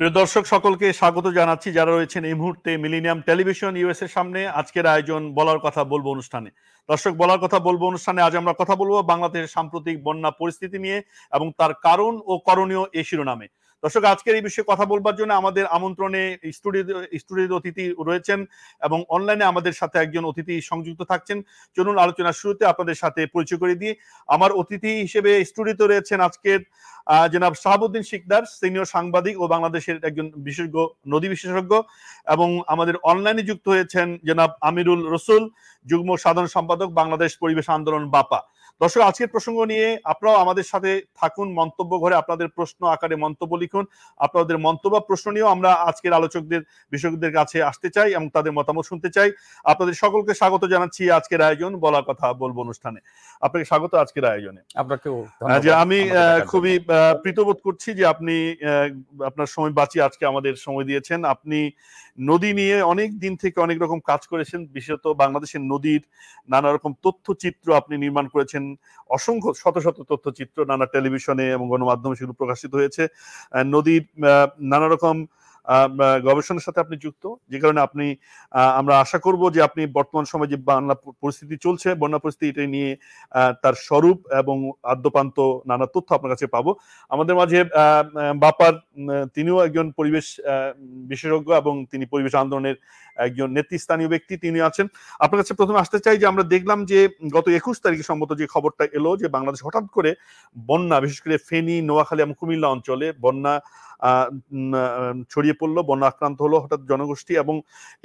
প্রিয় দর্শক সকলকে স্বাগত জানাচ্ছি যারা রয়েছেন এই মুহূর্তে মিলেনিয়াম টেলিভিশন ইউএস এর সামনে আজকের আয়োজন বলার কথা বলবো অনুষ্ঠানে। দর্শক, বলার কথা বলবো অনুষ্ঠানে আজ আমরা কথা বলবো বাংলাদেশের সাম্প্রতিক বন্যা পরিস্থিতি নিয়ে এবং তার কারণ ও করণীয় এই শিরোনামে। দর্শক, আজকের এই বিষয়ে কথা বলবার জন্য আমাদের আমন্ত্রণে স্টুডিওতে অতিথি রয়েছেন এবং অনলাইনে আমাদের সাথে একজন অতিথি সংযুক্ত থাকছেন। চলুন আলোচনার শুরুতে আপনাদের সাথে পরিচয় করে দিই। আমার অতিথি হিসেবে স্টুডিওতে রয়েছেন আজকের জনাব শাহাবুদ্দিন শিকদার, সিনিয়র সাংবাদিক ও বাংলাদেশের একজন বিশেষজ্ঞ নদী বিশেষজ্ঞ, এবং আমাদের অনলাইনে যুক্ত হয়েছেন জনাব আমিরুল রসুল, যুগ্ম সাধারণ সম্পাদক, বাংলাদেশ পরিবেশ আন্দোলন বাপা। দর্শক, আজকের প্রসঙ্গ নিয়ে আপনারাও আমাদের সাথে থাকুন, মন্তব্য ঘরে আপনাদের প্রশ্ন আকারে মন্তব্য লিখুন। আপনাদের মন্তব্য প্রশ্ন নিয়েও আমরা আজকের আলোচকদের বিশেষজ্ঞদের কাছে আসতে চাই এবং তাদের মতামত শুনতে চাই। আপনাদের সকলকে স্বাগত জানাচ্ছি আজকের আয়োজন বলার কথা বলবো অনুষ্ঠানে। আপনাকে স্বাগত আজকের আয়োজনে। আপনাকেও আমি খুবই প্রীতবোধ করছি যে আপনি আপনার সময় বাঁচিয়ে আজকে আমাদের সময় দিয়েছেন। আপনি নদী নিয়ে অনেক দিন থেকে অনেক রকম কাজ করেছেন, বিশেষত বাংলাদেশের নদীর নানা রকম তথ্যচিত্র আপনি নির্মাণ করেছেন। অসংখ্য শত শত তথ্যচিত্র নানা টেলিভিশনে এবং গণমাধ্যমে সেগুলো প্রকাশিত হয়েছে। নদীর নানা রকম গবেষণার সাথে আপনি যুক্ত, যে কারণে আমরা আশা করব যে আপনি বর্তমান সময়ে যে বাংলা পরিস্থিতি চলছে, বন্যা পরিস্থিতি, এটা নিয়ে তার স্বরূপ এবং আদ্যপান্ত নানা তথ্য আপনার কাছে পাবো। আমাদের মাঝে বাপার তিনিও একজন পরিবেশ বিশেষজ্ঞ এবং তিনি পরিবেশ আন্দোলনের একজন নেতৃস্থানীয় ব্যক্তি, তিনি আছেন। আপনার কাছে প্রথমে আসতে চাই যে আমরা দেখলাম যে গত 21 তারিখে সম্ভবত যে খবরটা এলো যে বাংলাদেশ হঠাৎ করে বন্যা, বিশেষ করে ফেনী, নোয়াখালী এবং কুমিল্লা অঞ্চলে বন্যা ছড়িয়ে পড়লো, বন্যা আক্রান্ত হলো হঠাৎ জনগোষ্ঠী। এবং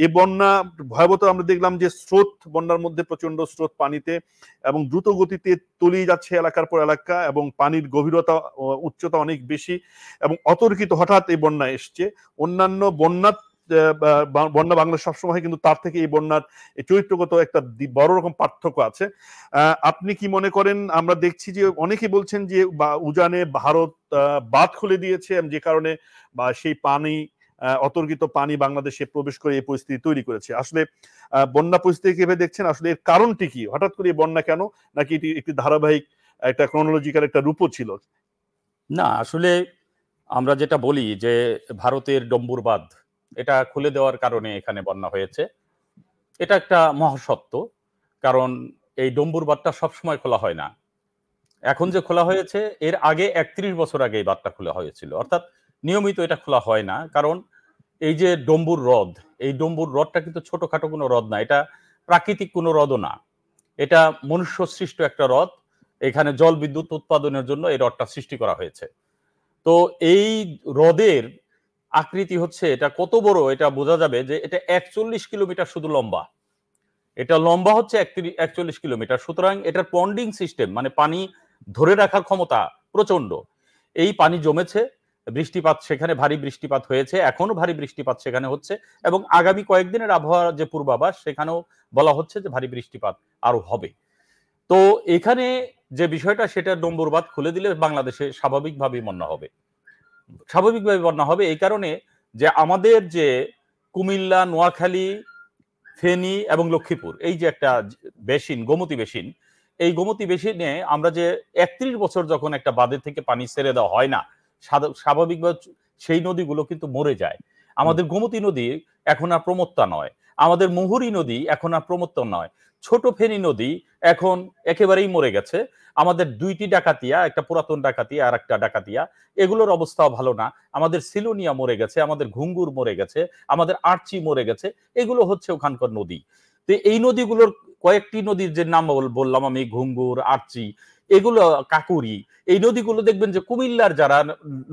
এই বন্যা ভয়াবহ আমরা দেখলাম যে স্রোত, বন্যার মধ্যে প্রচন্ড স্রোত পানিতে এবং দ্রুত গতিতে তলিয়ে যাচ্ছে এলাকার পর এলাকা, এবং পানির গভীরতা উচ্চতা অনেক বেশি এবং অতর্কিত হঠাৎ এই বন্যা এসছে। অন্যান্য বন্যা বাংলা সবসময়, কিন্তু তার থেকে এই বন্যার চরিত্রগত একটা বড় রকম পার্থক্য আছে। আপনি কি মনে করেন? আমরা দেখছি যে অনেকে বলছেন যে উজানে ভারত বাঁধ খুলে দিয়েছে, যে কারণে বা সেই পানি, অতর্কিত পানি বাংলাদেশে প্রবেশ করে এই পরিস্থিতি তৈরি করেছে। আসলে বন্যা পরিস্থিতি কিভাবে দেখছেন? আসলে এর কারণটি কি? হঠাৎ করে এই বন্যা কেন? নাকি এটি একটি ধারাবাহিক, একটা ক্রনোলজিক্যাল একটা রূপও ছিল? না, আসলে আমরা যেটা বলি যে ভারতের ডম্বুর বাঁধ, এটা খুলে দেওয়ার কারণে এখানে বন্যা হয়েছে, এটা একটা মহাসত্য। কারণ এই ডম্বুর বাঁধটা সবসময় খোলা হয় না। এখন যে খোলা হয়েছে, এর আগে 31 বছর আগে এই বাঁধটা খোলা হয়েছিল, অর্থাৎ নিয়মিত এটা খোলা হয় না। কারণ এই যে ডম্বুর হ্রদ, এই ডম্বুর হ্রদটা কিন্তু ছোটখাটো কোনো হ্রদ না, এটা প্রাকৃতিক কোনো হ্রদও না, এটা মনুষ্য সৃষ্ট একটা হ্রদ। এখানে জল বিদ্যুৎ উৎপাদনের জন্য এই হ্রদটা সৃষ্টি করা হয়েছে। তো এই হ্রদের আকৃতি হচ্ছে, এটা কত বড় এটা বোঝা যাবে যে এটা 41 কিলোমিটার শুধু লম্বা। এটা লম্বা হচ্ছে 41 কিলোমিটার। সুতরাং এটার পন্ডিং সিস্টেম, মানে পানি ধরে রাখার ক্ষমতা প্রচন্ড। এই পানি জমেছে, বৃষ্টিপাত সেখানে ভারী বৃষ্টিপাত হয়েছে, এখনো ভারী বৃষ্টিপাত সেখানে হচ্ছে, এবং আগামী কয়েকদিনের আবহাওয়ার যে পূর্বাভাস, সেখানেও বলা হচ্ছে যে ভারী বৃষ্টিপাত আরো হবে। তো এখানে যে বিষয়টা, সেটা ডম্বুর বাঁধ খুলে দিলে বাংলাদেশে স্বাভাবিকভাবেই বন্যা হবে। স্বাভাবিকভাবে বন্যা হবে এই কারণে যে আমাদের যে কুমিল্লা, নোয়াখালী, ফেনী এবং লক্ষ্মীপুর, এই যে একটা বেসিন, গোমতী বেসিন, এই গোমতী বেসিনে আমরা যে 31 বছর যখন একটা বাঁধের থেকে পানি ছেড়ে দেওয়া হয় না, স্বাভাবিকভাবে সেই নদীগুলো কিন্তু মরে যায়। আমাদের গোমতী নদী এখন আর প্রমত্তা নয়, আমাদের মুহুরী নদী এখন আর প্রমত্তা নয়, ছোট ফেনী নদী এখন একেবারেই মরে গেছে। আমাদের দুইটি ডাকাতিয়া, একটা পুরাতন ডাকাতিয়া আর একটা ডাকাতিয়া, এগুলোর অবস্থাও ভালো না। আমাদের সিলোনিয়া মরে গেছে, আমাদের ঘুঙ্গুর মরে গেছে, আমাদের আর্চি মরে গেছে। এগুলো হচ্ছে ওখানকার নদী। তো এই নদীগুলোর কয়েকটি নদীর যে নাম বললাম আমি, ঘুঙ্গুর, আর্চি, এগুলো, কাকুরি, এই নদীগুলো দেখবেন যে কুমিল্লার যারা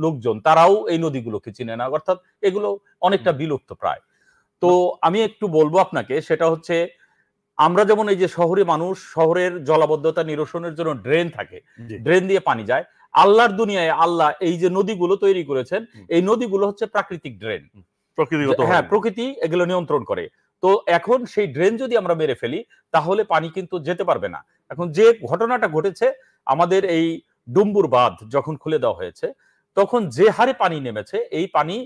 লোকজন তারাও এই নদীগুলোকে চিনে না, অর্থাৎ এগুলো অনেকটা বিলুপ্ত প্রায়। তো আমি একটু বলবো আপনাকে, সেটা হচ্ছে আমরা যেমন এই যে শহরে মানুষ, শহরের জলাবদ্ধতা নিরসনের জন্য ড্রেন থাকে, ড্রেন দিয়ে পানি যায়। আল্লাহর দুনিয়ায় আল্লাহ এই যে নদীগুলো তৈরি করেছেন, এই নদীগুলো হচ্ছে প্রাকৃতিক ড্রেন, হ্যাঁ, প্রকৃতি এগুলো নিয়ন্ত্রণ করে। তো এখন সেই ড্রেন যদি আমরা মেরে ফেলি, তাহলে পানি কিন্তু যেতে পারবে না। এখন যে ঘটনাটা ঘটেছে, আমাদের এই ডুম্বুর বাঁধ যখন খুলে দেওয়া হয়েছে, তখন যে হারে পানি নেমেছে, এই পানি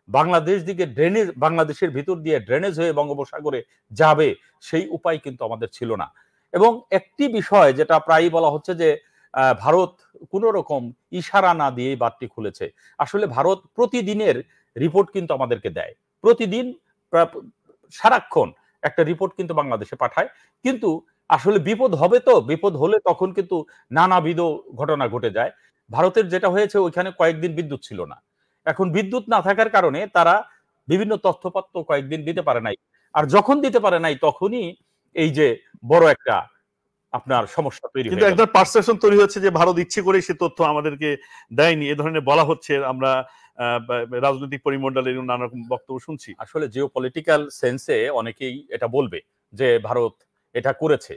বাংলাদেশ দিকে ড্রেনেজ, বাংলাদেশের ভিতর দিয়ে ড্রেনেজ হয়ে বঙ্গোপসাগরে যাবে, সেই উপায় কিন্তু আমাদের ছিল না। এবং একটি বিষয় যেটা প্রায়ই বলা হচ্ছে যে ভারত কোন রকম ইশারা না দিয়ে বাঁধটি খুলেছে। আসলে ভারত প্রতিদিনের রিপোর্ট কিন্তু আমাদেরকে দেয় প্রতিদিন, সারাক্ষণ একটা রিপোর্ট কিন্তু বাংলাদেশে পাঠায়। কিন্তু আসলে বিপদ হবে, তো বিপদ হলে তখন কিন্তু নানাবিধ ঘটনা ঘটে যায়। ভারতের যেটা হয়েছে, ওইখানে কয়েকদিন বিদ্যুৎ ছিল না। এখন বিদ্যুৎ না থাকার কারণে তারা বিভিন্ন তথ্যপত্র কয়েকদিন দিতে পারে নাই। আর যখন দিতে পারে নাই তখনই এই যে বড় একটা আপনার সমস্যা তৈরি কিন্তু হয়ে গেল। একটা পারসেপশন তৈরি হচ্ছে যে ভারত ইচ্ছে করে সে তথ্য আমাদেরকে দেয়নি, এ ধরনের বলা হচ্ছে। আমরা রাজনৈতিক পরিমণ্ডলে নানা রকম বক্তব্য শুনছি। আসলে জিও পলিটিক্যাল সেন্সে অনেকেই এটা বলবে যে ভারত এটা করেছে,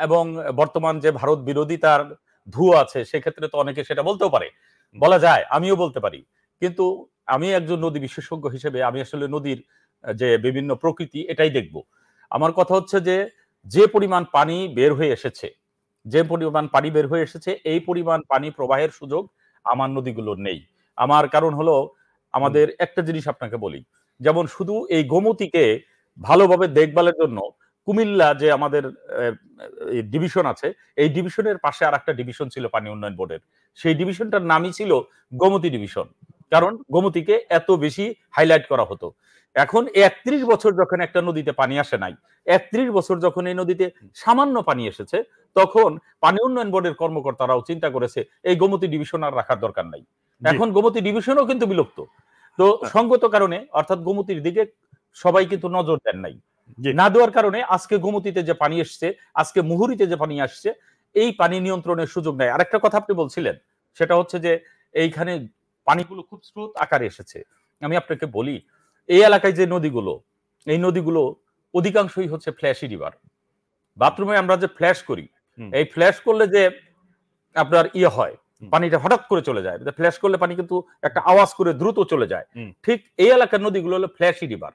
এবং বর্তমান যে ভারত বিরোধিতার ধুয়ো আছে সেক্ষেত্রে তো অনেকে সেটা বলতেও পারে, বলা যায়, আমিও বলতে পারি। কিন্তু আমি একজন নদী বিশেষজ্ঞ হিসেবে আমি আসলে নদীর যে বিভিন্ন প্রকৃতি এটাই দেখব। আমার কথা হচ্ছে যে যে পরিমাণ পানি বের হয়ে এসেছে, যে পরিমাণ পানি বের হয়ে এসেছে, এই পরিমাণ পানি প্রবাহের সুযোগ আমার নদীগুলোর নেই। আমার কারণ হলো, আমাদের একটা জিনিস আপনাকে বলি, যেমন শুধু এই গোমতীকে ভালোভাবে দেখভালের জন্য কুমিল্লা যে আমাদের ডিভিশন আছে, এই ডিভিশনের পাশে আর একটা ডিভিশন ছিল পানি উন্নয়ন বোর্ডের, সেই ডিভিশনটার নামই ছিল গোমতী ডিভিশন। কারণ গোমতীকে এত বেশি হাইলাইট করা হতো। এখন ৩১ বছর যখন একটা নদীতে পানি আসে নাই, ৩১ বছর যখন এই নদীতে সামান্য পানি এসেছে, তখন পানি উন্নয়ন বোর্ডের কর্মকর্তারাও চিন্তা করেছে এই গোমতী ডিভিশন আর রাখার দরকার নাই। এখন গোমতী ডিভিশনও কিন্তু বিলুপ্ত। তো সঙ্গত কারণে, অর্থাৎ গোমতীর দিকে সবাই কিন্তু নজর দেন নাই। না দেওয়ার কারণে আজকে গোমতীতে যে পানি এসছে, আজকে মুহুরীতে যে পানি আসছে, এই পানি নিয়ন্ত্রণের সুযোগ নেই। আরেকটা কথা আপনি বলছিলেন, সেটা হচ্ছে যে এইখানে পানিগুলো খুব স্রোত আকারে এসেছে। আমি আপনাকে বলি, এই এলাকায় যে নদীগুলো, এই নদীগুলো অধিকাংশই হচ্ছে ফ্ল্যাশি রিভার। বাথরুমে আমরা যে ফ্ল্যাশ করি, এই ফ্ল্যাশ করলে যে আপনার হয়, পানিটা হঠাৎ করে চলে যায়, ফ্ল্যাশ করলে পানি কিন্তু একটা আওয়াজ করে দ্রুত চলে যায়। ঠিক এই এলাকার নদীগুলো হলো ফ্ল্যাশি রিভার,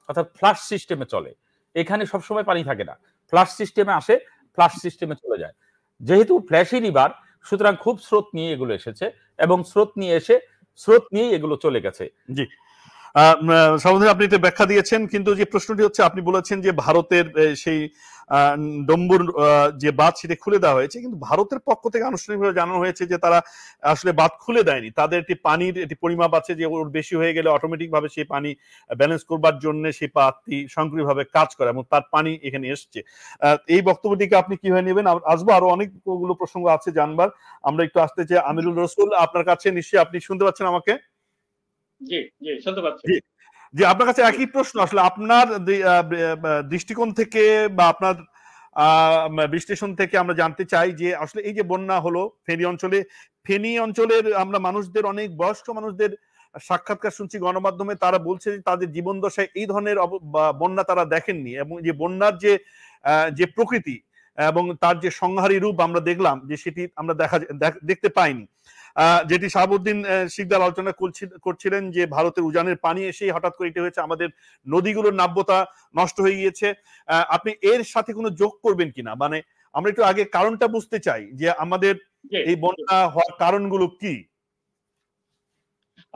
অর্থাৎ ফ্লাশ সিস্টেমে চলে। এখানে সবসময় পানি থাকে না, ফ্লাশ সিস্টেমে আসে, ফ্লাশ সিস্টেমে চলে যায়। যেহেতু ফ্ল্যাশি রিভার, সুতরাং খুব স্রোত নিয়ে এগুলো এসেছে, এবং স্রোত নিয়ে এসে স্রোত নিয়ে এগুলো চলে গেছে। জি, সামনে আপনি এটা ব্যাখ্যা দিয়েছেন, কিন্তু যে প্রশ্নটি হচ্ছে, আপনি বলেছেন যে ভারতের সেই ডম্বুর যে বাঁধ সেটা খুলে দেওয়া হয়েছে, কিন্তু ভারতের পক্ষ থেকে আনুষ্ঠানিকভাবে জানানো হয়েছে যে তারা আসলে বাঁধ খুলে দেয়নি। তাদের একটি পানির একটি পরিমাপ আছে, যে ওর বেশি হয়ে গেলে অটোমেটিক ভাবে সেই পানি ব্যালেন্স করবার জন্য সেই বাঁধটি স্বয়ংক্রিয়ভাবে কাজ করে, এবং তার পানি এখানে এসছে। এই বক্তব্যটিকে আপনি কিভাবে নেবেন? আসবো, আরো অনেকগুলো প্রসঙ্গ আছে জানবার। আমরা একটু আসতে চাই আমিরুল রসুল, আপনার কাছে নিশ্চয়ই, আপনি শুনতে পাচ্ছেন আমাকে? জি জি, শুনতে পাচ্ছি। জি, আপনার কাছে একই প্রশ্ন। আসলে আপনার দৃষ্টিকোণ থেকে বা আপনার বিশ্লেষণ থেকে আমরা জানতে চাই যে আসলে এই যে বন্যা হলো ফেনী অঞ্চলের আমরা মানুষদের, অনেক বয়স্ক মানুষদের সাক্ষাৎকার শুনছি গণমাধ্যমে, তারা বলছে যে তাদের জীবন দশায় এই ধরনের বন্যা তারা দেখেননি, এবং যে বন্যার যে প্রকৃতি এবং তার যে সংহারী রূপ আমরা দেখলাম, যে সেটি আমরা দেখতে পাইনি। যেটি শাহাবুদ্দিন শিকদার আলোচনা করছিলেন, যে ভারতের উজানের পানি এসেই হঠাৎ করে এটা হয়েছে, আমাদের নদীগুলোর নাব্যতা নষ্ট হয়ে গিয়েছে। আপনি এর সাথে কোনো যোগ করবেন কিনা? মানে আমরা একটু আগে কারণটা বুঝতে চাই যে আমাদের এই বন্যা হওয়ার কারণগুলো কি।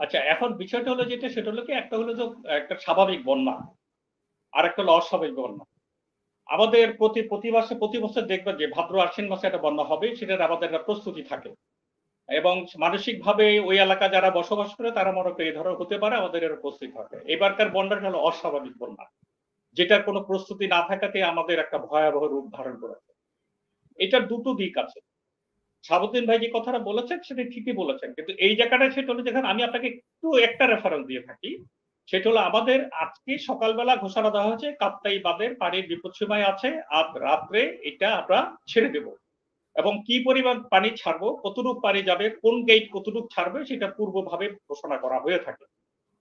আচ্ছা, এখন বিষয়টা হলো যেটা, সেটা হলো কি, একটা হলো যে একটা স্বাভাবিক বন্যা, আর একটা হলো অস্বাভাবিক বন্যা। আমাদের প্রতি বছর দেখবেন যে ভাদ্র আশ্বিন মাসে একটা বন্যা হবে, সেটার আমাদের একটা প্রস্তুতি থাকে, এবং মানসিকভাবে ওই এলাকা যারা বসবাস করে তারা মনে করে এই ধরনের হতে পারে, আমাদের এর প্রস্তুতি থাকে। এবারকার বন্যাটা হলো অস্বাভাবিক বন্যা, যেটার কোনো প্রস্তুতি না থাকাতে আমাদের একটা ভয়াবহ রূপ ধারণ করেছে। এটার দুটো দিক আছে। শাহাবুদ্দিন ভাই যে কথাটা বলেছেন সেটা ঠিকই বলেছেন, কিন্তু এই জায়গাটায় সেটা হলো, যেখানে আমি আপনাকে একটু একটা রেফারেন্স দিয়ে থাকি, সেটা হলো আমাদের আজকে সকালবেলা ঘোষণা দেওয়া হয়েছে কাপ্তাই বাঁধের পানির বিপদসীমায় আছে, আজ রাত্রে এটা আমরা ছেড়ে দেব, এবং কি পরিমাণ পানি ছাড়বো, কতটুকু পানি যাবে, কোন গেট কতটুকু ছাড়বে, সেটা পূর্বভাবে ঘোষণা করা হয়ে থাকে,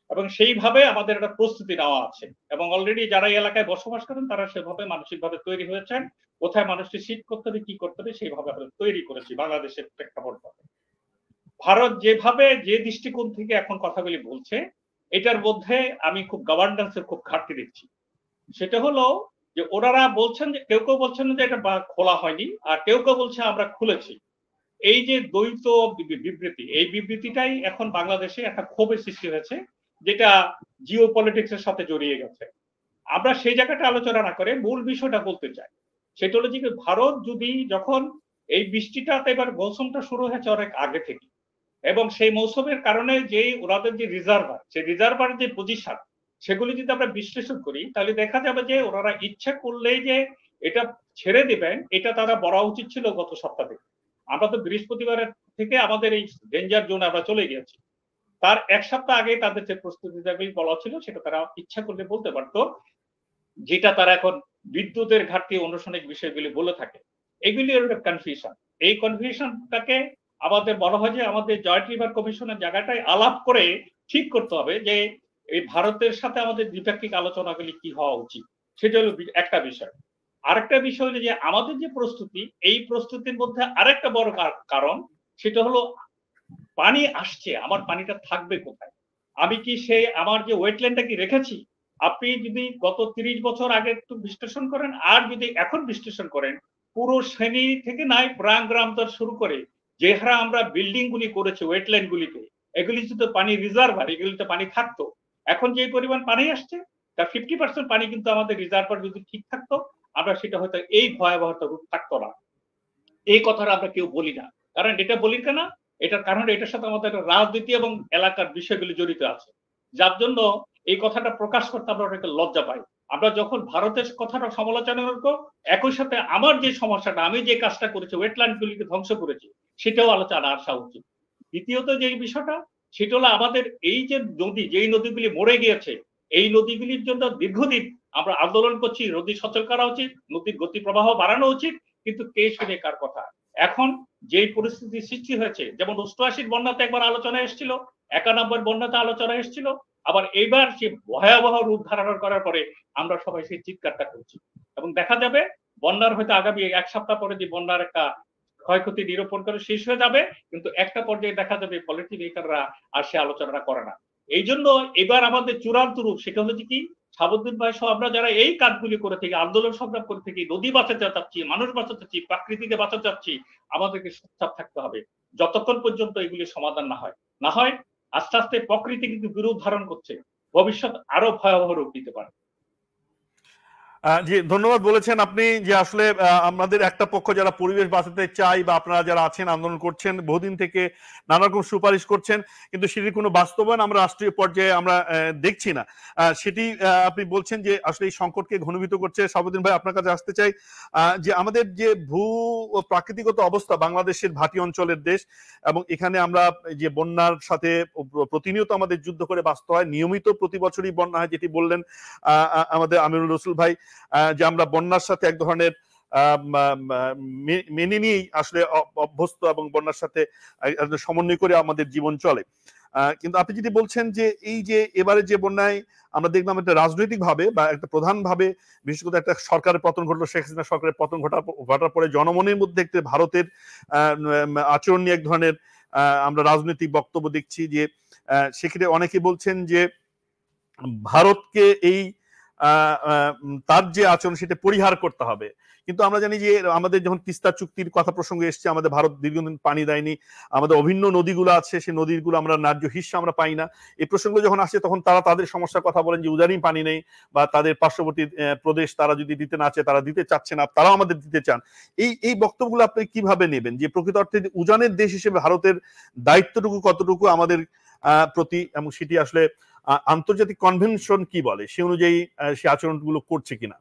এবং সেইভাবে আমাদের একটা প্রস্তুতি নেওয়া আছে, এবং অলরেডি যারা এই এলাকায় বসবাস করেন তারা সেভাবে মানসিকভাবে তৈরি হয়েছেন, কোথায় মানুষকে শীত করতে হবে, কি করতে হবে, সেইভাবে আমরা তৈরি করেছি বাংলাদেশের প্রেক্ষাপট। ভারত যেভাবে, যে দৃষ্টিকোণ থেকে এখন কথাগুলি বলছে, এটার মধ্যে আমি খুব গভর্নেন্সের খুব ঘাটতি দেখছি। সেটা হলো যে ওনারা বলছেন যে, কেউ কেউ বলছেন যে এটা খোলা হয়নি, আর কেউ কেউ বলছে আমরা খুলেছি। এই যে দ্বৈত বিবৃতি, এই বিবৃতিটাই এখন বাংলাদেশে একটা ক্ষোভের সৃষ্টি হয়েছে, যেটা জিও পলিটিক্সের সাথে জড়িয়ে গেছে। আমরা সেই জায়গাটা আলোচনা না করে মূল বিষয়টা বলতে চাই। সেটা হলো যে ভারত যদি, যখন এই বৃষ্টিটা, এবার মৌসুমটা শুরু হয়েছে অনেক আগে থেকে, এবং সেই মৌসুমের কারণে যেই ওনাদের যে রিজার্ভার, সেই রিজার্ভার যে পজিশন, সেগুলি যদি আমরা বিশ্লেষণ করি তাহলে দেখা যাবে যে ওনারা ইচ্ছা করলেই যে এটা ছেড়ে দিবেন, এটা তারা বলা উচিত ছিল গত সপ্তাহে। আমরা তো বৃহস্পতিবারের থেকে আমাদের এই ডেঞ্জার জোনে আমরা চলে গিয়েছি। তার ১ সপ্তাহ আগে তাদের যে প্রস্তুতি যেগুলি বলা ছিল সেটা তারা ইচ্ছা করলে বলতে পারতো, যেটা তারা এখন বিদ্যুতের ঘাটতি অনশনের বিষয়গুলি বলে থাকে। এগুলি একটা কনফিউশন। এই কনফিউশনটাকে আমাদের বলা হয় যে আমাদের জয়েন্ট রিভার কমিশনের জায়গাটায় আলাপ করে ঠিক করতে হবে যে এই ভারতের সাথে আমাদের দ্বিপাক্ষিক আলোচনাগুলি কি হওয়া উচিত। সেটা হলো একটা বিষয়। আরেকটা বিষয় হলো যে আমাদের যে প্রস্তুতি, এই প্রস্তুতির মধ্যে আরেকটা বড় কারণ, সেটা হলো পানি আসছে, আমার পানিটা থাকবে কোথায়? আমি কি সেই আমার যে ওয়েটল্যান্ডটা কি রেখেছি? আপনি যদি গত ৩০ বছর আগে একটু বিশ্লেষণ করেন আর যদি এখন বিশ্লেষণ করেন, পুরো শ্রেণী থেকে নাই প্রাণগ্রামতর শুরু করে যে হারে আমরা বিল্ডিং গুলি করেছি ওয়েটল্যান্ড গুলিতে, এগুলি তো পানি রিজার্ভার, এগুলিতে পানি থাকতো। এখন যে পরিমাণ পানি আসছে তার 50% পানি কিন্তু আমাদের রিজার্ভার যদি ঠিক থাকতো, আমরা সেটা হয়তো এই ভয়াবহতা রূপ থাকতো না। এই কথাটা আমরা কেউ বলি না। কারণ এটা বলি কেন? এটার কারণ এটার সাথে আমাদের রাজনীতি এবং এলাকার বিষয়গুলি জড়িত আছে। যার জন্য এই কথাটা প্রকাশ করতে আমরা অনেকটা লজ্জা পাই। আমরা যখন ভারতের কথাটা সমালোচনা করব, একই সাথে আমার যে সমস্যাটা, আমি যে কাজটা করেছি, ওয়েটল্যান্ড গুলিকে ধ্বংস করেছি, সেটাও আলোচনা আসা উচিত। দ্বিতীয়ত যে বিষয়টা, সেটা হলো আমাদের এই যে নদী, যেই নদীগুলি মরে গিয়েছে, এই নদীগুলির জন্য দীর্ঘদিন আমরা আন্দোলন করছি, নদী সচল করা উচিত, নদীর গতি প্রবাহ বাড়ানো উচিত, কিন্তু কে শুনে কার কথা? এখন যেই পরিস্থিতি সৃষ্টি হয়েছে, যেমন ৮৮ বন্যাতে একবার আলোচনা এসেছিল, ৯১ বন্যাতে আলোচনা এসেছিল, আবার এইবার সে ভয়াবহ রূপ ধারণ করার পরে আমরা সবাই সেই চিৎকারটা করছি। এবং দেখা যাবে বন্যার হয়তো আগামী ১ সপ্তাহ পরে যে বন্যার একটা ক্ষয়ক্ষতি নিরূপণ করে শেষ হয়ে যাবে, কিন্তু একটা পর্যায়ে দেখা যাবে পলিটি মেকাররা আর সে আলোচনাটা করে না। এই জন্য এবার আমাদের চূড়ান্ত রূপ সেটা হলো যে কি, শাহাবুদ্দিন ভাই সহ আমরা যারা এই কাজগুলি করে থাকি, আন্দোলন সংগ্রাম করে থাকি, নদী বাঁচাতে চাচ্ছি, মানুষ বাঁচাতে চাচ্ছি, প্রাকৃতিকে বাঁচাতে চাচ্ছি, আমাদেরকে সোচ্চার থাকতে হবে যতক্ষণ পর্যন্ত এগুলি সমাধান না হয়। না হয় আস্তে আস্তে প্রকৃতি কিন্তু বিরূপ ধারণ করছে, ভবিষ্যৎ আরো ভয়াবহ রূপ নিতে পারে। জি, ধন্যবাদ বলেছেন আপনি যে আসলে আমাদের একটা পক্ষ যারা পরিবেশ বাঁচাতে চাই বা আপনারা যারা আছেন আন্দোলন করছেন বহুদিন থেকে নানা রকম সুপারিশ করছেন, কিন্তু সেটির কোনো বাস্তবায়ন আমরা রাষ্ট্রীয় পর্যায়ে আমরা দেখছি না। সেটি আপনি বলছেন যে আসলে এই সংকটকে ঘনীভূত করছে। শাহাবুদ্দিন ভাই, আপনার কাছে আসতে চাই যে আমাদের যে ভূ ও প্রাকৃতিগত অবস্থা, বাংলাদেশের ভাটি অঞ্চলের দেশ, এবং এখানে আমরা যে বন্যার সাথে প্রতিনিয়ত আমাদের যুদ্ধ করে বাঁচতে হয়, নিয়মিত প্রতি বছরই বন্যা হয়, যেটি বললেন আমাদের আমিরুল রসুল ভাই, যে আমরা বন্যার সাথে এক ধরনের মেনে নিয়েই আসলে অভ্যস্ত এবং বন্যার সাথে সমন্বয় করে আমাদের জীবন চলে। কিন্তু আপনি যদি বলছেন যে এই যে এবারে যে বন্যায় আমরা দেখলাম একটা রাজনৈতিক ভাবে বা একটা প্রধান ভাবে, বিশেষ করে একটা সরকারের পতন ঘটলো, শেখ হাসিনা সরকারের পতন ঘটার পরে জনমনের মধ্যে একটা ভারতের আচরণ নিয়ে এক ধরনের আমরা রাজনৈতিক বক্তব্য দেখছি, যে সেক্ষেত্রে অনেকে বলছেন যে ভারতকে এই তার যে আচরণ সেটা পরিহার করতে হবে। কিন্তু আমরা জানি যে আমাদের যখন তিস্তা চুক্তির কথা প্রসঙ্গ এসছে, আমাদের ভারত দীর্ঘদিন পানি দেয়নি, আমাদের অভিন্ন নদীগুলো আছে, সেই নদীগুলো আমরা ন্যায্য হিস্সা আমরা পাই না। এই প্রসঙ্গ যখন আসে তখন তারা তাদের সমস্যার কথা বলেন যে উজানি পানি নেই, বা তাদের পার্শ্ববর্তী প্রদেশ তারা যদি দিতে না চায়, তারা দিতে চাচ্ছে না, তারাও আমাদের দিতে চান। এই বক্তব্যগুলো আপনি কিভাবে নেবেন, যে প্রকৃত অর্থে উজানের দেশ হিসেবে ভারতের দায়িত্বটুকু কতটুকু আমাদের প্রতি, এবং সেটি আসলে আন্তর্জাতিক কনভেনশন কি বলে সে অনুযায়ী সে আচরণগুলো করছে কিনা?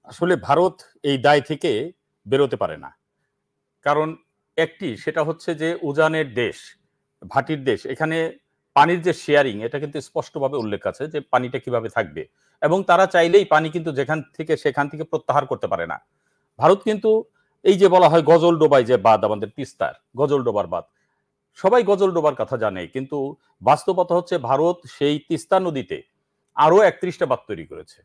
আসলে ভারত এই দায় থেকে বেরোতে পারে না, কারণ একটি সেটা হচ্ছে যে উজানের দেশ, ভাটির দেশ, এখানে পানির যে শেয়ারিং এটা কিন্তু স্পষ্টভাবে উল্লেখ আছে যে পানিটা কিভাবে থাকবে, এবং তারা চাইলেই পানি কিন্তু যেখান থেকে সেখান থেকে প্রত্যাহার করতে পারে না। ভারত কিন্তু এই যে বলা হয় গজলডোবায় যে বাঁধ, আমাদের তিস্তার গজলডোবার বাঁধ, সবাই গজলডোবার কথা জানে, কিন্তু বাস্তবতা হচ্ছে ভারত সেই তিস্তা নদীতে আরো ৩১টা বাঁধ তৈরি করেছে।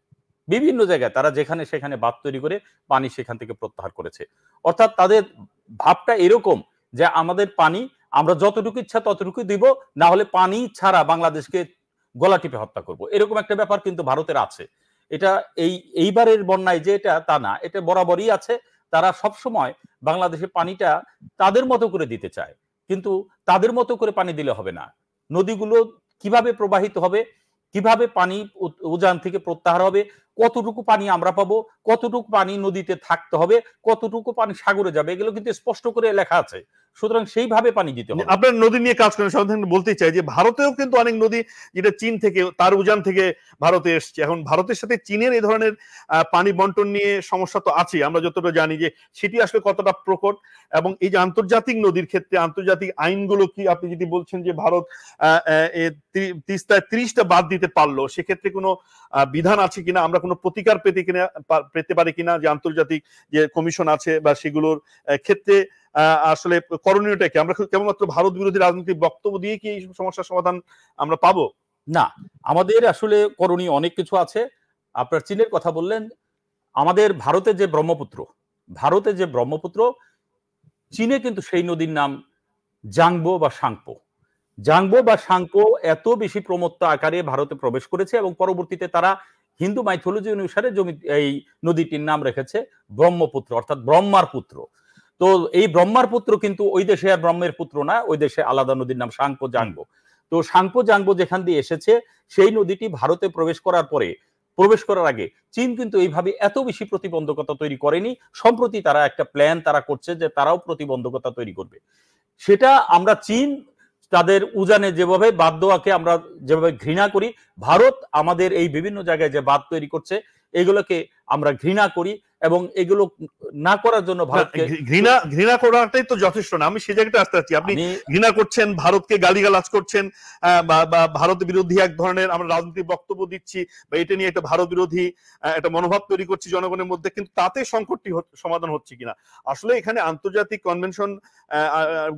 বিভিন্ন জায়গায় তারা যেখানে সেখানে বাঁধ তৈরি করে পানি সেখান থেকে প্রত্যাহার করেছে। অর্থাৎ তাদের ভাবটা এরকম যে আমাদের পানি আমরা যতটুকু ইচ্ছা ততটুকু দিব, না হলে পানি ছাড়া বাংলাদেশকে গলা টিপে হত্যা করব, এরকম একটা ব্যাপার কিন্তু ভারতের আছে। এটা এইবারের বন্যায় যে এটা তা না, এটা বরাবরই আছে। তারা সব সময় বাংলাদেশে পানিটা তাদের মতো করে দিতে চায়, কিন্তু তাদের মতো করে পানি দিলে হবে না। নদীগুলো কিভাবে প্রবাহিত হবে, কিভাবে পানি উজান থেকে প্রত্যাহার হবে, কতটুকু পানি আমরা পাবো, কতটুকু পানি নদীতে থাকতে হবে, কতটুকু পানি সাগরে যাবে, এগুলো কিন্তু স্পষ্ট করে লেখা আছে। সুতরাং সেইভাবে পানি দিতে হবে। আপনার নদী নিয়ে কাজ করেন, সাধারণত বলতে চাই যে ভারতেও কিন্তু অনেক নদী যেটা চীন থেকে, তার উজান থেকে ভারতে এসছে। এখন ভারতের সাথে চীনের এই ধরনের পানি বন্টন নিয়ে সমস্যা তো আছে, আমরা যতটা জানি যে সেটি আসলে কতটা প্রকট, এবং এই যে আন্তর্জাতিক নদীর ক্ষেত্রে আন্তর্জাতিক আইনগুলো কি, আপনি যদি বলছেন যে ভারত তিস্তায় 30টা বাদ দিতে পারলো, সেক্ষেত্রে কোনো বিধান আছে কিনা, আমরা কোনো প্রতিকার পেতে পারি কিনা, যে আন্তর্জাতিক যে কমিশন আছে বা সেগুলোর ক্ষেত্রে আসলে করণীয়টা কি? আমরা কেবলমাত্র ভারত বিরোধী রাজনৈতিক বক্তব্য দিয়ে কি এই সমস্যার সমাধান আমরা পাবো? না, আমাদের আসলে করণীয় অনেক কিছু আছে। আপনার চীনের কথা বললেন, আমাদের ভারতের যে ব্রহ্মপুত্র, চীনে কিন্তু সেই নদীর নাম জাংবো বা সাংপো এত বেশি প্রমত্ত আকারে ভারতে প্রবেশ করেছে, এবং পরবর্তীতে তারা হিন্দু মাইথোলজি অনুসারে এই নদীটির নাম রেখেছে ব্রহ্মপুত্র, অর্থাৎ ব্রহ্মার পুত্র। তো এই ব্রহ্মার পুত্র কিন্তু ওই দেশে আর ব্রহ্মের পুত্র না, ওই দেশে আলাদা নদীর নাম সাংপো জাংবো। তো সাংপো জাংবো যেখান দিয়ে এসেছে, সেই নদীটি ভারতে প্রবেশ করার আগে চীন কিন্তু এইভাবে এত বেশি প্রতিবন্ধকতা তৈরি করেনি। সম্প্রতি তারা একটা প্ল্যান করছে যে তারাও প্রতিবন্ধকতা তৈরি করবে। সেটা আমরা চীন তাদের উজানে যেভাবে বাঁধ দেওয়াকে আমরা যেভাবে ঘৃণা করি, ভারত আমাদের এই বিভিন্ন জায়গায় যে বাঁধ তৈরি করছে এগুলোকে আমরা ঘৃণা করি, এবং এগুলো না করার জন্য ভারতকে ঘৃণা করাটাই তো যথেষ্ট না। আমি সে জায়গাটা আসতে চাচ্ছি, আপনি ঘৃণা করছেন, ভারতকে গালিগালাজ করছেন, বা ভারত বিরোধী এক ধরনের আমরা রাজনৈতিক বক্তব্য দিচ্ছি, বা এটা নিয়ে একটা ভারত বিরোধী একটা মনোভাব তৈরি করছি জনগণের মধ্যে, কিন্তু তাতে সংকটটি সমাধান হচ্ছে কিনা? আসলে এখানে আন্তর্জাতিক কনভেনশন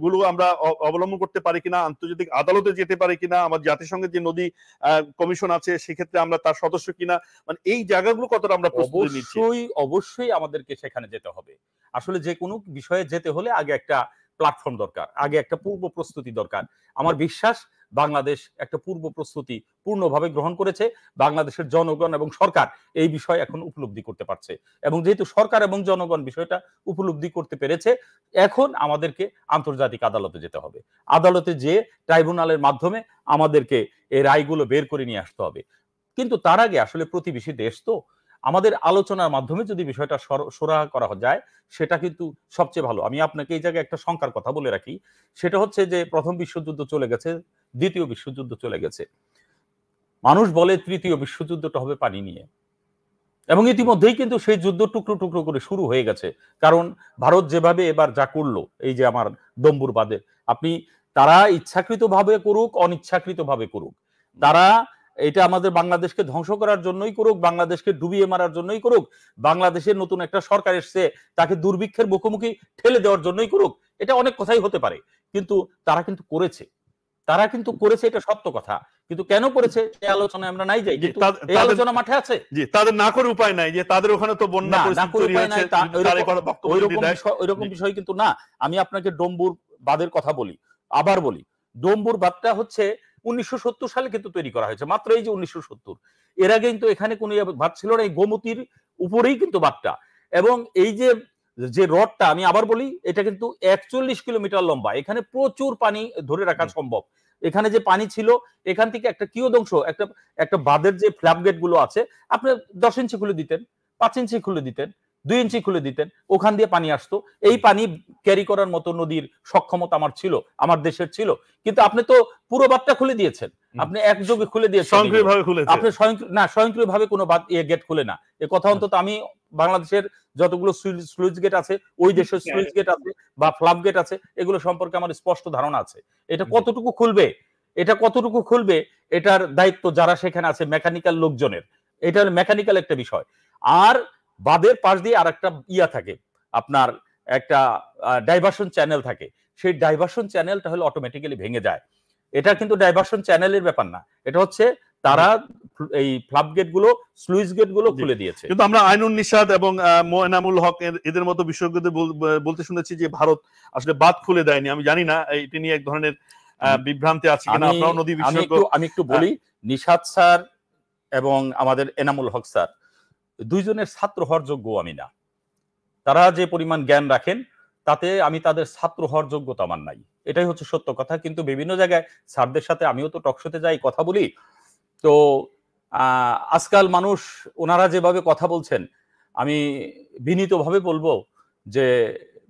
গুলো আমরা অবলম্বন করতে পারি কিনা, আন্তর্জাতিক আদালতে যেতে পারি কিনা, আমার জাতিসংঘের যে নদী কমিশন আছে সেক্ষেত্রে আমরা তার সদস্য কিনা, মানে এই জায়গাগুলো কতটা আমরা প্রস্তুতি নিচ্ছি? অবশ্যই আমাদেরকে সেখানে যেতে হবে। আসলে যে কোনো বিষয়ে যেতে হলে আগে একটা প্ল্যাটফর্ম দরকার, আগে একটা পূর্ব প্রস্তুতি দরকার। আমার বিশ্বাস বাংলাদেশ একটা পূর্ব প্রস্তুতি পূর্ণভাবে গ্রহণ করেছে। বাংলাদেশের জনগণ এবং সরকার এই বিষয় এখন উপলব্ধি করতে পারছে, এবং যেহেতু সরকার এবং জনগণ বিষয়টা উপলব্ধি করতে পেরেছে, এখন আমাদেরকে আন্তর্জাতিক আদালতে যেতে হবে। আদালতে যে ট্রাইব্যুনালের মাধ্যমে আমাদেরকে এই রায়গুলো বের করে নিয়ে আসতে হবে। কিন্তু তার আগে আসলে প্রতিবেশী দেশ তো, আমাদের আলোচনার মাধ্যমে যদি বিষয়টা সুরাহা করা যায় সেটা কিন্তু সবচেয়ে ভালো। আমি আপনাকে এই জায়গায় একটা সংখ্যার কথা বলে রাখি, সেটা হচ্ছে যে প্রথম বিশ্বযুদ্ধ চলে গেছে, দ্বিতীয় বিশ্বযুদ্ধ চলে গেছে, মানুষ বলে তৃতীয় বিশ্বযুদ্ধটা হবে পানি নিয়ে, এবং ইতিমধ্যেই কিন্তু সেই যুদ্ধ টুকরো টুকরো করে শুরু হয়ে গেছে। কারণ ভারত যেভাবে এবার যা করলো, এই যে আমার ডম্বুর বাঁধে, তারা ইচ্ছাকৃতভাবে করুক অনিচ্ছাকৃতভাবে করুক, তারা এটা আমাদের বাংলাদেশকে ধ্বংস করার জন্যই করুক, বাংলাদেশকে ডুবিয়ে মারার জন্যই করুক, বাংলাদেশের নতুন একটা সরকার এসছে তাকে দুর্ভিক্ষের মুখোমুখি ঠেলে দেওয়ার জন্যই করুক, এটা অনেক কথাই হতে পারে, কিন্তু তারা কিন্তু করেছে, এটা সত্য কথা। কিন্তু কেন করেছে এই আলোচনায় আমরা নাই যাই, কিন্তু এই আলোচনা মাঠে আছে। জি, তাদের না করে উপায় নাই, যে তাদের ওখানে তো বন্যা পরিস্থিতি তৈরি হয়েছে, ওইরকম বিষয় কিন্তু না। আমি আপনাকে ডম্বুর বাঁধের কথা বলি, আবার বলি, ডম্বুর বাঁধটা হচ্ছে 1970 সালে কিন্তু তৈরি করা হয়েছে, মাত্র এই যে 1970। এর আগে কিন্তু এখানে কোনো বাঁধ ছিল না, এই গোমতীর উপরেই কিন্তু বাঁধটা। এবং এই যে রডটা, আমি আবার বলি, এটা কিন্তু 41 কিলোমিটার লম্বা, এখানে প্রচুর পানি ধরে রাখা সম্ভব। এখানে যে পানি ছিল, এখান থেকে একটা কিয়দংশ, একটা বাঁধের যে ফ্ল্যাপ গেট গুলো আছে, আপনি 10 ইঞ্চি খুলে দিতেন, 5 ইঞ্চি খুলে দিতেন, 2 ইঞ্চি খুলে দিতেন, ওখান দিয়ে পানি আসতো। এই পানি ক্যারি করার মতো নদীর সক্ষমতা আমার দেশের ছিল। কিন্তু আপনি তো পুরো বাঁধটা খুলে দিয়েছেন, আপনি একযোগে খুলে দিয়েছেন, স্বয়ংক্রিয়ভাবে খুলেছেন। আপনি স্বয়ংক্রিয়ভাবে কোনো গেট খুলে না, এ কথা অন্তত আমি বাংলাদেশের যতগুলো স্লুইস গেট আছে, ওই দেশের স্লুইস গেট আছে বা ফ্লাপ গেট আছে, এগুলো সম্পর্কে আমার স্পষ্ট ধারণা আছে। এটা কতটুকু খুলবে এটার দায়িত্ব যারা সেখানে আছে মেকানিক্যাল লোকজনের, এটা মেকানিক্যাল একটা বিষয়। আর বাঁধের পাশ দিয়ে আর একটা থাকে, আপনার একটা ডাইভারশন চ্যানেল থাকে, সেই ডাইভারশন চ্যানেলটা হলো অটোমেটিক্যালি ভেঙে যায়। এটা কিন্তু ডাইভারশন চ্যানেলের ব্যাপার না, এটা হচ্ছে তারা এই ফ্লাপ গেট গুলো, স্লুইস গেট গুলো খুলে দিয়েছে। কিন্তু আমরা আইনুন নিশাত এবং এনামুল হক এদের মতো বিশেষজ্ঞদের বলতে শুনেছি যে ভারত আসলে বাঁধ খুলে দেয়নি। আমি জানি না এটা নিয়ে এক ধরনের বিভ্রান্তি আছে কিনা, আপনারা নদী বিশেষজ্ঞ। আমি একটু বলি, নিশাত স্যার এবং আমাদের এনামুল হক স্যার দুইজনের ছাত্র হওয়ার যোগ্য আমি না। তারা যে পরিমাণ জ্ঞান রাখেন তাতে আমি তাদের ছাত্র হওয়ার যোগ্যতা আমার নাই, এটাই হচ্ছে সত্য কথা। কিন্তু বিভিন্ন জায়গায় স্যারদের সাথে আমিও তো টকশোতে যাই, কথা বলি, তো আজকাল মানুষ ওনারা যেভাবে কথা বলছেন, আমি বিনীতভাবে বলবো যে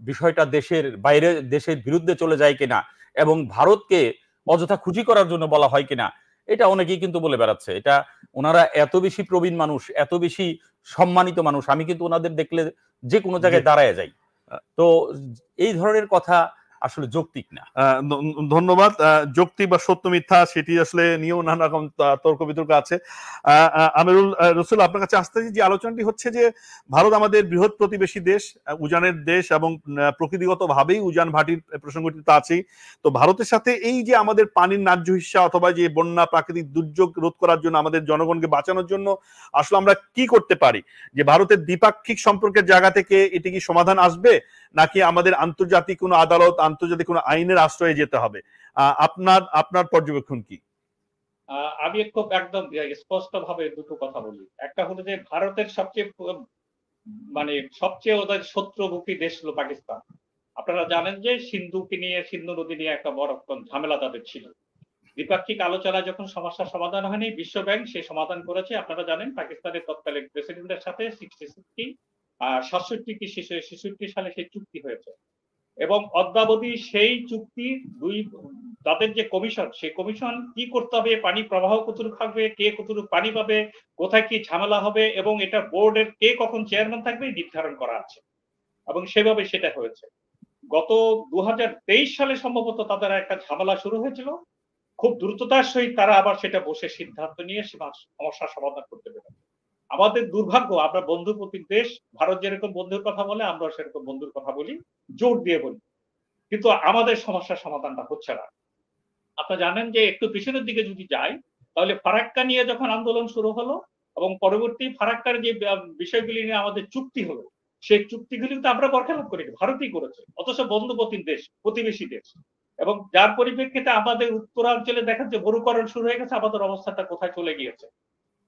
বিষয়টা দেশের বাইরে, দেশের বিরুদ্ধে চলে যায় কিনা এবং ভারতকে অযথা খুশি করার জন্য বলা হয় কিনা, এটা অনেকেই কিন্তু বলে বেড়াচ্ছে। এটা ওনারা এত বেশি প্রবীণ মানুষ, এত বেশি সম্মানিত মানুষ, আমি কিন্তু ওনাদের দেখলে যে কোনো জায়গায় দাঁড়ায় যাই। তো এই ধরনের কথা আসলে যৌক্তিক না। ধন্যবাদ। যৌক্তিক বা সত্য মিথ্যা সেটি আসলে নিয়েও নানা রকম তর্ক বিতর্ক আছে। আমিরুল রসুল, আপনার কাছে আসতে যে আলোচনাটি হচ্ছে যে ভারত আমাদের বৃহৎ প্রতিবেশী দেশ, উজানের দেশ, এবং প্রকৃতিগত ভাবেই উজান ভাটির প্রসঙ্গটি তো আছেই। তো ভারতের সাথে এই যে আমাদের পানির ন্যায্য হিস্সা অথবা যে বন্যা প্রাকৃতিক দুর্যোগ রোধ করার জন্য, আমাদের জনগণকে বাঁচানোর জন্য আসলে আমরা কি করতে পারি? যে ভারতের দ্বিপাক্ষিক সম্পর্কের জায়গা থেকে এটি কি সমাধান আসবে, নাকি আমাদের আন্তর্জাতিক কোনো আদালত, আন্তর্জাতিক কোনো আইনের আশ্রয়ে যেতে হবে? আপনার পর্যবেক্ষণ কি? আমি খুব একদম স্পষ্ট ভাবে দুটো কথা বলি। একটা হলো যে ভারতের সবচেয়ে ওদের শত্রুমুখী দেশ হলো পাকিস্তান। আপনারা জানেন যে সিন্ধু নদী নিয়ে একটা বড় ঝামেলা তাদের ছিল। দ্বিপাক্ষিক আলোচনা যখন সমস্যার সমাধান হয়নি, বিশ্বব্যাংক সে সমাধান করেছে। আপনারা জানেন পাকিস্তানের তৎকালীন প্রেসিডেন্টের সাথে 67 সালে সেই চুক্তি হয়েছে, এবং অদ্যাবধি সেই চুক্তি তাদের যে কমিশন, সেই কমিশন কি করতে হবে, পানি প্রবাহ কতটুকু থাকবে, কে কতটুকু পানি পাবে, কোথায় কি ঝামেলা হবে, এবং এটা বোর্ডের কে কখন চেয়ারম্যান থাকবে নির্ধারণ করা আছে, এবং সেভাবে সেটা হয়েছে। গত 2023 সালে সম্ভবত তাদের একটা ঝামেলা শুরু হয়েছিল। খুব দ্রুততার সহিত তারা আবার সেটা বসে সিদ্ধান্ত নিয়ে সমস্যার সমাধান করতে পেরে। আমাদের দুর্ভাগ্য, আমরা বন্ধুপ্রতিম দেশ, ভারত যেরকম বন্ধুর কথা বলে আমরা সেরকম বন্ধুর কথা বলি, জোর দিয়ে বলি, কিন্তু আমাদের সমস্যার সমাধানটা হচ্ছে না। আপনারা জানেন যে একটু পিছনের দিকে যদি যাই, তাহলে ফারাক্কা নিয়ে যখন আন্দোলন শুরু হলো এবং পরবর্তী ফারাক্কার যে বিষয়গুলি নিয়ে আমাদের চুক্তি হলো, সেই চুক্তিগুলি তো আমরা বরখেলাপ করিনি, ভারতই করেছে, অথচ বন্ধুপ্রতিম দেশ, প্রতিবেশী দেশ, এবং যার পরিপ্রেক্ষিতে আমাদের উত্তরাঞ্চলে দেখা যে মরুকরণ শুরু হয়ে গেছে, আমাদের অবস্থাটা কোথায় চলে গিয়েছে।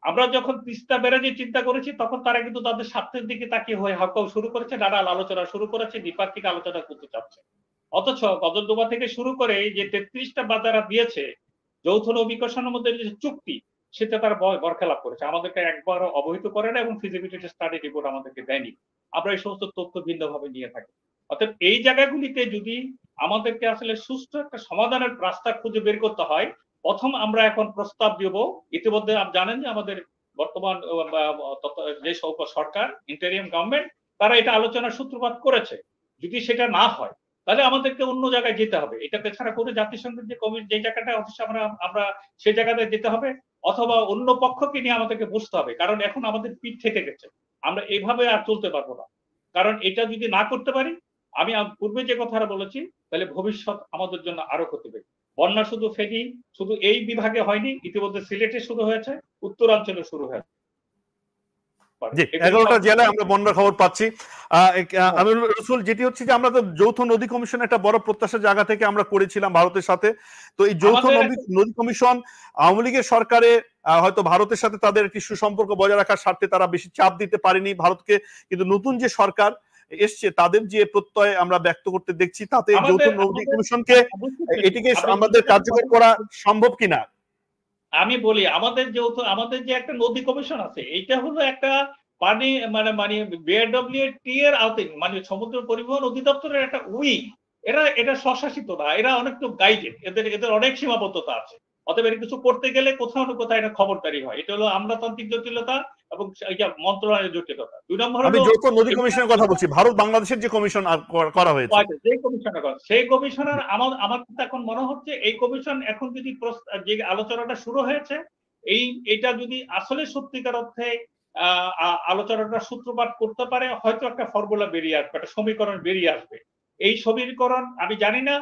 আমরা যখন তিস্তা ব্যারাজে চিন্তা করেছি, তখন তারা কিন্তু তাদের স্বার্থের দিকে তাকিয়ে হয়ে হাঁকাও শুরু করেছে, নানা আলোচনা শুরু করেছে, দ্বিপাক্ষিক আলোচনা করতে চাচ্ছে। অথচ গজলডোবা থেকে শুরু করে যে 33টা বাজারা দিয়েছে যৌথ নবীকরণের মধ্যে যে চুক্তি, সেটা তারা বরখেলাপ করেছে, আমাদেরকে একবার অবহিত করে না, এবং ফিজিবিলিটি স্টাডি রিপোর্ট আমাদেরকে দেয়নি। আমরা এই সমস্ত তথ্য ভিন্নভাবে নিয়ে থাকি। অর্থাৎ এই জায়গাগুলিতে যদি আমাদেরকে আসলে সুষ্ঠু একটা সমাধানের রাস্তা খুঁজে বের করতে হয়, প্রথম আমরা এখন প্রস্তাব দেব। ইতিমধ্যে জানেন যে আমাদের বর্তমান যে সরকার, ইন্টারিয়াম গভর্নমেন্ট, তারা এটা আলোচনার সূত্রপাত করেছে। যদি সেটা না হয়, তাহলে আমাদেরকে অন্য জায়গায় যেতে হবে। এটাকে ছাড়া করে জাতিসংঘের যে জায়গাটা অবশ্যই আমরা সেই জায়গাতে যেতে হবে, অথবা অন্য পক্ষকে নিয়ে আমাদেরকে বুঝতে হবে। কারণ এখন আমাদের পিঠ থেকে গেছে, আমরা এইভাবে আর চলতে পারবো না। কারণ এটা যদি না করতে পারি, আমি পূর্বে যে কথাটা বলেছি, তাহলে ভবিষ্যৎ আমাদের জন্য আরো ক্ষতি হবে। বন্যা শুধু ফেনী, শুধু এই বিভাগে হয়নি, ইতিমধ্যে সিলেটে শুরু হয়েছে, উত্তরাঞ্চলে শুরু হয়েছে। 11টা জেলায় আমরা বন্যার খবর পাচ্ছি। আমিরুল রসুল, যেটি হচ্ছে যে আমরা তো যৌথ নদী কমিশন একটা বড় প্রত্যাশার জায়গা থেকে আমরা করেছিলাম ভারতের সাথে। তো এই যৌথ নদী কমিশন আওয়ামী লীগের সরকারে হয়তো ভারতের সাথে তাদের একটি সুসম্পর্ক বজায় রাখার স্বার্থে তারা বেশি চাপ দিতে পারেনি ভারতকে, কিন্তু নতুন যে সরকার এসছে তাদের যে প্রত্যয় আমরা ব্যক্ত করতে দেখছি, তাতে যৌথ নদী কমিশনকে এটিকে আমাদের কার্যকর করা সম্ভব কিনা। আমি বলি, আমাদের যে একটা নদী কমিশন আছে, এইটা হলো একটা পানি বিআরডব্লিউটি এর আওতায়, সমুদ্র পরিবহন অধিদপ্তরের একটা উইং। এটা স্বশাসিত না, এরা অনেকটা গাইডেড, এদের অনেক সীমাবদ্ধতা আছে। অতএব এর কিছু করতে গেলে কোথাও না কোথাও এটা খবরদারি হয়। এটা হলো আমলাতান্ত্রিক জটিলতা এবং মন্ত্রণালয়ের জটিলতা। 2 নম্বর হলো যৌথ নদী কমিশনের কথা বলছি, ভারত বাংলাদেশের যে কমিশন করা হয়েছে, সেই কমিশনার আমার এখন মনে হচ্ছে এই কমিশন এখন যদি যে আলোচনাটা শুরু হয়েছে, এইটা যদি আসলে সত্যিকার অর্থে আলোচনাটা সূত্রপাত করতে পারে, হয়তো একটা ফর্মুলা বেরিয়ে আসবে, একটা সমীকরণ বেরিয়ে আসবে। এই সমীকরণ আমি জানি না,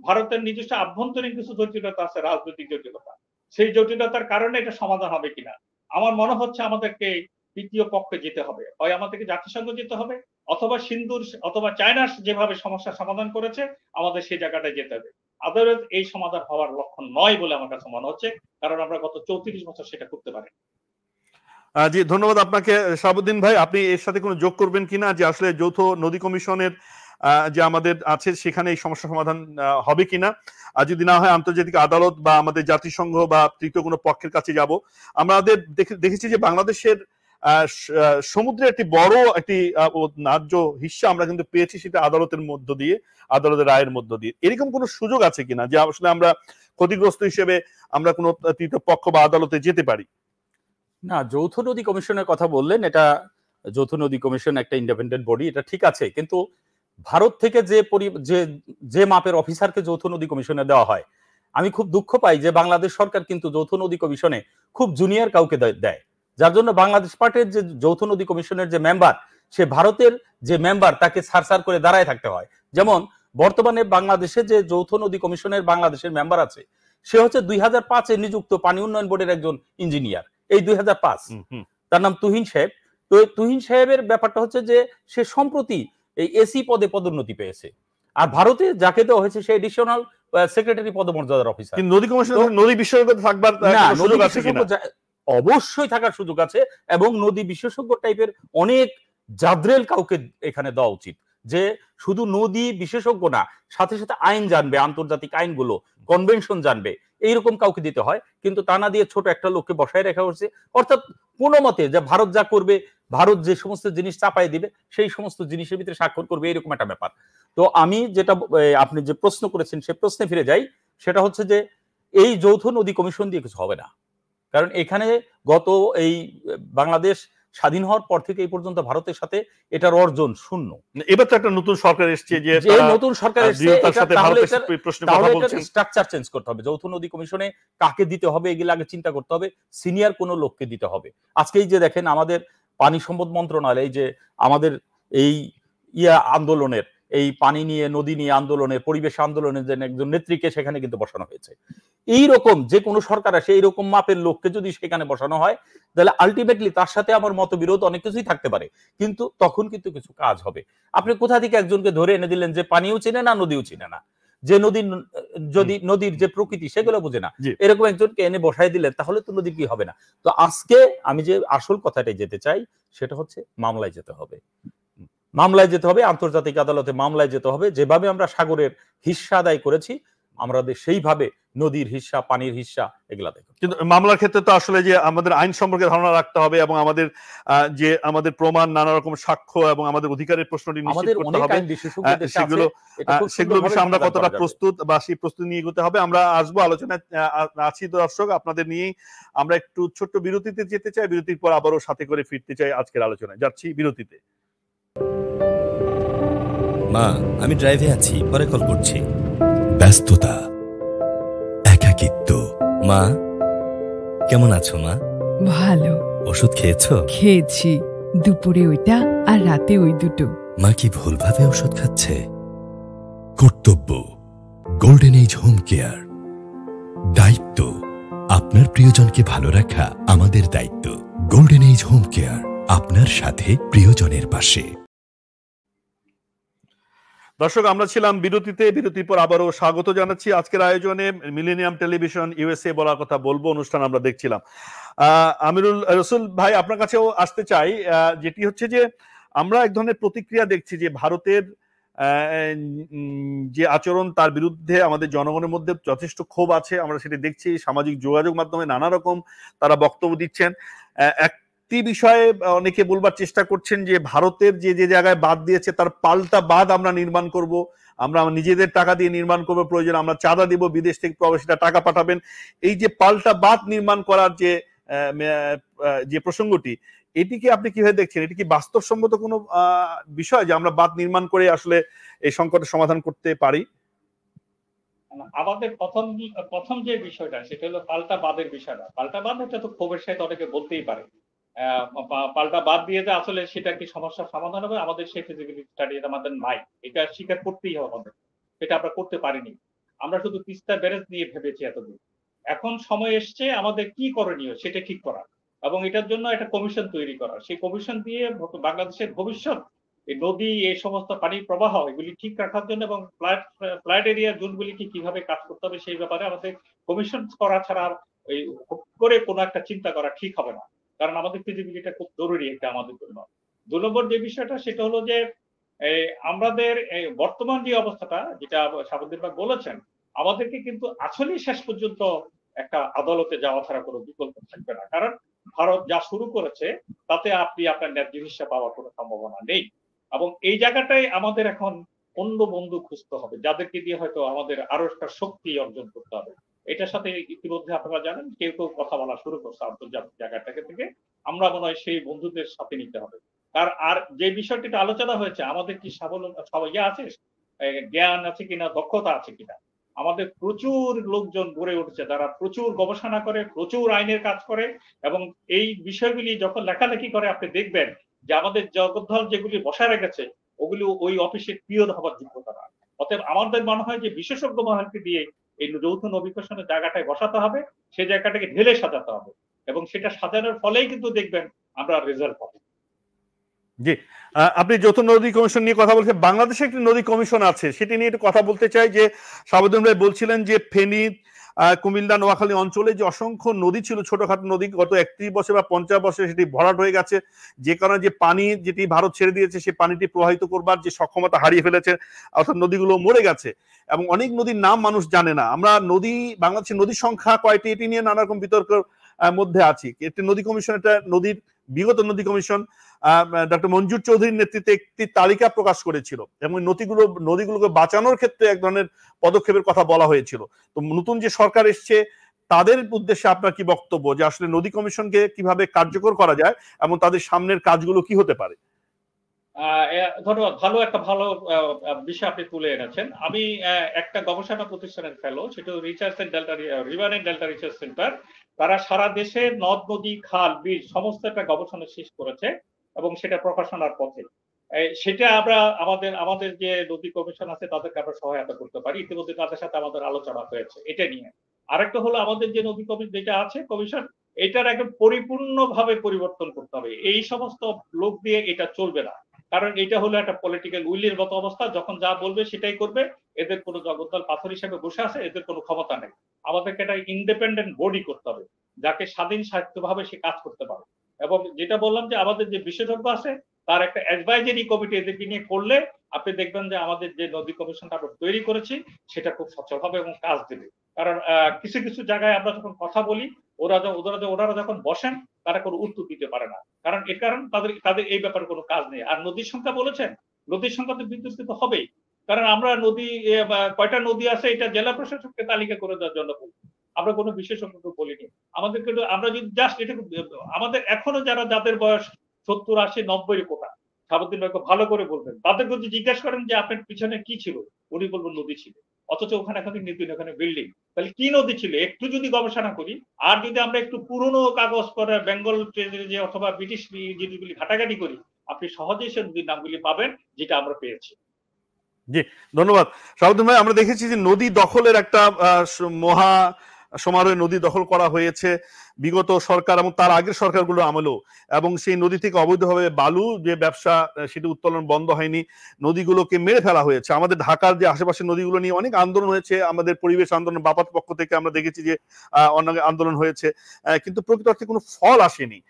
ভারতের নিজস্ব আভ্যন্তরীণ কিছু জটিলতা আছে, রাজনৈতিক জটিলতা, সেই জটিলতার কারণে এটা সমাধান হবে কিনা। আমার মনে হচ্ছে আমাদেরকে তৃতীয় পক্ষে যেতে হবে, হয় আমাদেরকে জাতিসংঘ যেতে হবে, অথবা চায়নার যেভাবে সমস্যার সমাধান করেছে আমাদের সেই জায়গাটায় যেতে হবে। আদারওয়াইজ এই সমাধান হওয়ার লক্ষণ নয় বলে আমার কাছে মনে হচ্ছে, কারণ আমরা গত 34 বছর সেটা করতে পারি। জি, ধন্যবাদ আপনাকে শাহাবুদ্দিন ভাই। আপনি এর সাথে কোনো যোগ করবেন কিনা যে আসলে যৌথ নদী কমিশনের যে আমাদের আছে সেখানে এই সমস্যা সমাধান হবে কিনা, আর যদি না হয় আন্তর্জাতিক আদালত বা আমাদের জাতিসংঘ বা তৃতীয় কোনো পক্ষের কাছে যাব। আমাদের দেখেছি যে বাংলাদেশের সমুদ্রের একটি বড় একটি ন্যায্য হিস্সা আমরা কিন্তু পেয়েছি, সেটা আদালতের মধ্য দিয়ে, আদালতের রায়ের মধ্য দিয়ে। এরকম কোনো সুযোগ আছে কিনা যে আসলে আমরা ক্ষতিগ্রস্ত হিসেবে আমরা কোনো তৃতীয় পক্ষ বা আদালতে যেতে পারি? না, যৌথ নদী কমিশনের কথা বললেন, এটা যৌথ নদী কমিশন একটা ইন্ডিপেন্ডেন্ট বডি, এটা ঠিক আছে, কিন্তু ভারত থেকে যে মাপের অফিসারকে যৌথ নদী কমিশনে দেওয়া হয়, আমি খুব দুঃখ পাই যে বাংলাদেশ সরকার কিন্তু যৌথ নদী কমিশনে খুব জুনিয়র কাউকে দেয়, যার জন্য বাংলাদেশ পার্টির যে যৌথ নদী কমিশনের যে মেম্বার, সে ভারতের যে মেম্বার তাকে সার করে দাঁড়ায় থাকতে হয়। যেমন বর্তমানে বাংলাদেশে যে যৌথ নদী কমিশনের বাংলাদেশের মেম্বার আছে, সে হচ্ছে 2005-এ নিযুক্ত পানি উন্নয়ন বোর্ডের একজন ইঞ্জিনিয়ার, এই 2005, তার নাম তুহিন সাহেব। তো তুহিন সাহেবের ব্যাপারটা হচ্ছে যে সে সম্প্রতি এই এসি পদে পদোন্নতি পেয়েছে, আর ভারতে যাকে দেওয়া হয়েছে সে এডিশনাল সেক্রেটারি পদমর্যাদার অফিসার। নদী কমিশনে নদী বিশেষজ্ঞ থাকবার সুযোগ আছে কিনা? অবশ্যই থাকার সুযোগ আছে, এবং নদী বিশেষজ্ঞ টাইপের অনেক জাদ্রেল কাউকে এখানে দেওয়া উচিত, যে শুধু নদী বিশেষজ্ঞ না, সাথে সাথে আইন জানবে, আন্তর্জাতিক আইনগুলো, কনভেনশন জানবে, এইরকম কাউকে দিতে হয়। কিন্তু তা না দিয়ে ছোট একটা লোককে বসায় রাখা হচ্ছে, অর্থাৎ কোনো মতে যে ভারত যা করবে, ভারত যে সমস্ত জিনিস চাপাই দিবে, সেই সমস্ত জিনিসের ভিতরে স্বাক্ষর করবে, এরকম একটা ব্যাপার। তো আমি যেটা, আপনি যে প্রশ্ন করেছেন সে প্রশ্নে ফিরে যাই, সেটা হচ্ছে যে এই যৌথ নদী কমিশন দিয়ে কিছু হবে না, কারণ এখানে গত এই বাংলাদেশ স্বাধীন হওয়ার পর থেকে এই পর্যন্ত ভারতের সাথে এটার অর্জন শূন্য। এবার তো একটা নতুন সরকার এসছে, যে নতুন সরকার এসছে, স্ট্রাকচার চেঞ্জ করতে হবে। যৌথ নদী কমিশনে কাকে দিতে হবে এগুলো আগে চিন্তা করতে হবে, সিনিয়র কোনো লোককে দিতে হবে। আজকেই যে দেখেন আমাদের পানি সম্পদ মন্ত্রণালয়, এই যে আমাদের এই আন্দোলনের, এই পানি নিয়ে, নদী নিয়ে আন্দোলনের, পরিবেশ আন্দোলনের যে একজন নেত্রীকে সেখানে কিন্তু বসানো হয়েছে। এইরকম যে কোনো সরকার আসে, এইরকম মাপের লোককে যদি সেখানে বসানো হয়, তাহলে আলটিমেটলি তার সাথে আমার মতবিরোধ অনেক কিছুই থাকতে পারে, কিন্তু তখন কিন্তু কিছু কাজ হবে। আপনি কোথা থেকে একজনকে ধরে এনে দিলেন যে পানিও চিনে না, নদীও চিনে না, যে নদীর যে প্রকৃতি সেগুলো বুঝে না, এরকম একজনকে এনে বসাই দিলেন, তাহলে তো নদী কি হবে না। তো আজকে আমি যে আসল কথাটাই যেতে চাই, সেটা হচ্ছে মামলায় যেতে হবে, মামলায় যেতে হবে, আন্তর্জাতিক আদালতে মামলায় যেতে হবে। যেভাবে আমরা সাগরের হিস্সা আদায় করেছি, আমাদের সেইভাবে নদীর হিস্সা, পানির হিস্সা এগুলা দেখো। কিন্তু মামলার ক্ষেত্রে তো আসলে যে আমাদের আইন সম্পর্কে ধারণা রাখতে হবে, এবং আমাদের প্রমাণ, নানা রকম সাক্ষ্য এবং আমাদের অধিকারের প্রশ্নটি নিশ্চিত করতে হবে, সেগুলো বিষয়ে আমরা কতটা প্রস্তুত বা সেই প্রস্তুতি নিয়ে এগোতে হবে। আমরা আসবো, আলোচনায় আছি দর্শক, আপনাদের নিয়েই। আমরা একটু ছোট্ট বিরতিতে যেতে চাই, বিরতির পর আবারও সাথে করে ফিরতে চাই আজকের আলোচনায়। যাচ্ছি বিরতিতে। মা, আমি ড্রাইভে আছি, পরে কল করছি। ব্যস্ততা, একাকিত্ব। মা, কেমন আছো মা? ভালো। ওষুধ খেয়েছো? খেয়েছি, দুপুরে ওইটা আর রাতে ওই দুটো। মা কি ভুলভাবে ওষুধ খাচ্ছে? কর্তব্য, গোল্ডেন এজ হোম কেয়ার। দায়িত্ব, আপনার প্রিয়জনকে ভালো রাখা আমাদের দায়িত্ব। গোল্ডেন এজ হোম কেয়ার, আপনার সাথে, প্রিয়জনের পাশে। দর্শক, আমরা ছিলাম বিরতিতে। বিরতির পর আবারও স্বাগত জানাচ্ছি আজকের আয়োজনে। মিলেনিয়াম টেলিভিশন ইউএসএ বলার কথা বলবো অনুষ্ঠান আমরা দেখছিলাম। আমিরুল রসুল ভাই, আপনার কাছেও আসতে চাই, যেটি হচ্ছে যে আমরা এক ধরনের প্রতিক্রিয়া দেখছি যে ভারতের যে আচরণ, তার বিরুদ্ধে আমাদের জনগণের মধ্যে যথেষ্ট ক্ষোভ আছে। আমরা সেটি দেখছি, সামাজিক যোগাযোগ মাধ্যমে নানা রকম তারা বক্তব্য দিচ্ছেন। একটি বিষয়ে অনেকে বলবার চেষ্টা করছেন যে ভারতের যে জায়গায় বাঁধ দিয়েছে তার পাল্টা বাঁধ আমরা নির্মাণ করব, আমরা নিজেদের টাকা দিয়ে নির্মাণ করবো, প্রয়োজন আমরা চাঁদা দিব, বিদেশ থেকে প্রবাসীরা টাকা পাঠাবেন। এই যে পাল্টা বাঁধ নির্মাণ করার যে প্রসঙ্গটি, এটিকে আপনি কিভাবে দেখছেন? এটি কি বাস্তবসম্মত কোনো বিষয় যে আমরা বাঁধ নির্মাণ করে আসলে এই সংকটের সমাধান করতে পারি? আমাদের প্রথম যে বিষয়টা, সেটা হলো পাল্টা বাঁধের বিষয়টা। পাল্টা বাঁধ, এটা তো ক্ষোভের সাথে অনেকে বলতেই পারে। পাল্টা বাদ দিয়ে যে আসলে সেটা কি সমস্যার সমাধান হবে, আমাদের সেই ফিজিবিলিটি স্টাডি আমাদের নাই, এটা স্বীকার করতেই হবে আমাদের। সেটা আমরা করতে পারিনি, আমরা শুধু তিস্তা ব্যারেজ নিয়ে ভেবেছি এতদিন। এখন সময় এসছে আমাদের কি করণীয় সেটা ঠিক করা, এবং এটার জন্য একটা কমিশন তৈরি করা। সেই কমিশন দিয়ে বাংলাদেশের ভবিষ্যৎ, এই নদী, এই সমস্ত পানির প্রবাহ, এগুলি ঠিক রাখার জন্য এবং ফ্লাড এরিয়া জোনগুলিকে কিভাবে কাজ করতে হবে সেই ব্যাপারে আমাদের কমিশন করা ছাড়া এই করে কোনো একটা চিন্তা করা ঠিক হবে না, কারণ আমাদের ফিজিবিলিটিটা খুব জরুরি এটা আমাদের জন্য। ২ নম্বর যে বিষয়টা, সেটা হলো যে আমাদের বর্তমান যে অবস্থাটা, যেটা শাহাবুদ্দিন ভাই বলেছেন, আমাদেরকে কিন্তু আসলেই শেষ পর্যন্ত একটা আদালতে যাওয়া ছাড়া কোনো বিকল্প থাকবে না। কারণ ভারত যা শুরু করেছে তাতে আপনি আপনার ন্যায্য হিস্সা পাওয়ার কোনো সম্ভাবনা নেই। এবং এই জায়গাটাই আমাদের এখন অন্য বন্ধু খুঁজতে হবে, যাদেরকে দিয়ে হয়তো আমাদের আরো একটা শক্তি অর্জন করতে হবে। এটার সাথে ইতিমধ্যে আপনারা জানেন কেউ কেউ কথা বলা শুরু করছে আন্তর্জাতিক জায়গাটাকে থেকে। আমরা মনে হয় সেই বন্ধুদের সাথে নিতে হবে। আর যে বিষয়টিতে আলোচনা হয়েছে, আমাদের কি ইয়ে আছে, জ্ঞান আছে কিনা, দক্ষতা আছে কিনা। আমাদের প্রচুর লোকজন গড়ে উঠেছে, যারা প্রচুর গবেষণা করে, প্রচুর আইনের কাজ করে, এবং এই বিষয়গুলি যখন লেখালেখি করে আপনি দেখবেন যে আমাদের জগদ্দল যেগুলি বসায় রেখেছে ওগুলি ওই অফিসের পিয়ন হবার যোগ্যতা না। অতএব আমাদের মনে হয় যে বিশেষজ্ঞ মহলকে দিয়ে এই যৌথ নবীকরণের জায়গাটায় বসাতে হবে, সেই জায়গাটাকে ঢেলে সাজাতে হবে, এবং সেটা সাজানোর ফলেই কিন্তু দেখবেন আমরা রেজাল্ট পাবো। জি, আপনি যৌথ নদী কমিশন নিয়ে কথা বলছেন। বাংলাদেশে একটি নদী কমিশন আছে, সেটি নিয়ে একটু কথা বলতে চাই। যে শাহাবুদ্দিন ভাই বলছিলেন যে ফেনী, কুমিল্লা, নোয়াখালী অঞ্চলে যে অসংখ্য নদী ছিল, ছোটখাটো নদী, গত 31 বছর বা 50 বছরে সেটি ভরাট হয়ে গেছে, যে কারণে যে পানি যেটি ভারত ছেড়ে দিয়েছে সেই পানিটি প্রবাহিত করবার যে সক্ষমতা হারিয়ে ফেলেছে, অর্থাৎ নদীগুলো মরে গেছে, এবং অনেক নদীর নাম মানুষ জানে না। আমরা বাংলাদেশের নদীর সংখ্যা কয়টি এটি নিয়ে নানা রকম বিতর্কের মধ্যে আছি। একটি নদী কমিশন, একটা বিগত নদী কমিশন ডক্টর মঞ্জুর চৌধুরীর নেতৃত্বে একটি তালিকা প্রকাশ করেছিল, এবং নদীগুলোকে বাঁচানোর ক্ষেত্রে এক ধরনের পদক্ষেপের কথা বলা হয়েছিল। তো নতুন যে সরকার এসছে তাদের উদ্দেশ্যে আপনার কি বক্তব্য, যে আসলে নদী কমিশনকে কিভাবে কার্যকর করা যায় এবং তাদের সামনের কাজগুলো কি হতে পারে? ধন্যবাদ। ভালো বিষয় আপনি তুলে এনেছেন। আমি একটা গবেষণা প্রতিষ্ঠানের ফেলো, সেটা river and delta research centre. তারা সারা দেশে নদ নদী, খাল, বিল সমস্ত একটা গবেষণা শেষ করেছে, এবং সেটা প্রকাশনার পথে। সেটা আমরা আমাদের যে নদী কমিশন আছে তাদেরকে আমরা সহায়তা করতে পারি। ইতিমধ্যে তাদের সাথে আমাদের আলোচনা হয়েছে এটা নিয়ে। আরেকটা হলো আমাদের যে নদী কমিশন যেটা আছে কমিশন, এটার একদম পরিপূর্ণভাবে পরিবর্তন করতে হবে। এই সমস্ত লোক দিয়ে এটা চলবে না, কারণ এটা হলো একটা পলিটিক্যাল উইলের মতো অবস্থা। যখন যা বলবে সেটাই করবে। এদের কোনো জগদ্দল পাথর হিসেবে বসে আছে, এদের কোনো ক্ষমতা নেই। আমাদেরকে একটা ইন্ডিপেন্ডেন্ট বডি করতে হবে, যাকে স্বাধীন সাহিত্যভাবে সে কাজ করতে পারে। এবং যেটা বললাম যে আমাদের যে বিশেষজ্ঞ আছে তার একটা অ্যাডভাইজারি কমিটি এদেরকে নিয়ে করলে আপনি দেখবেন যে আমাদের যে নদী কমিশনটা আমরা তৈরি করেছি সেটা খুব সচল হবে এবং কাজ দেবে। কারণ কিছু কিছু জায়গায় আমরা যখন কথা বলি, ওনারা যখন বসেন তারা কোনো উত্তর দিতে পারে না, কারণ তাদের এই ব্যাপারে কোনো কাজ নেই। আর নদীর সংখ্যা বলেছেন, নদীর সংখ্যা তো বিদ্যুৎ হবেই, কারণ আমরা কয়টা নদী আছে এটা জেলা প্রশাসককে তালিকা করে দেওয়ার জন্য বলছি, আমরা কোনো বিশেষজ্ঞকে বলিনি। আমরা যদি জাস্ট এটা, আমাদের এখনো যাদের বয়স 70, 80, 90 কোটা, শাহাবুদ্দিন ভাইকে ভালো করে বলবেন, তাদেরকে যদি জিজ্ঞাসা করেন যে আপনার পিছনে কি ছিল, উনি বলবেন নদী ছিল। অথচ ওখানে এখন ওখানে বিল্ডিং, তাহলে কি নদী ছিল? একটু যদি গবেষণা করি, আর যদি আমরা একটু পুরনো কাগজ পরে বেঙ্গল যে অথবা ব্রিটিশ জিনিসগুলি ঘাটাঘাটি করি, আপনি সহজেই সে নদীর নামগুলি পাবেন, যেটা আমরা পেয়েছি। জি, ধন্যবাদ শাহাবুদ্দিন ভাই। আমরা দেখেছি যে নদী দখলের একটা মহা সমারোহে নদী দখল করা হয়েছে বিগত সরকার এবং তার আগের সরকারগুলো আমলেও, এবং সেই নদী থেকে অবৈধভাবে বালু যে ব্যবসা সেটি উত্তোলন বন্ধ হয়নি, নদীগুলোকে মেরে ফেলা হয়েছে। আমাদের ঢাকার যে আশেপাশের নদীগুলো নিয়ে অনেক আন্দোলন হয়েছে, আমাদের পরিবেশ আন্দোলন বাপাত পক্ষ থেকে আমরা দেখেছি যে অনেক আন্দোলন হয়েছে, কিন্তু প্রকৃত অর্থে কোনো ফল আসেনি।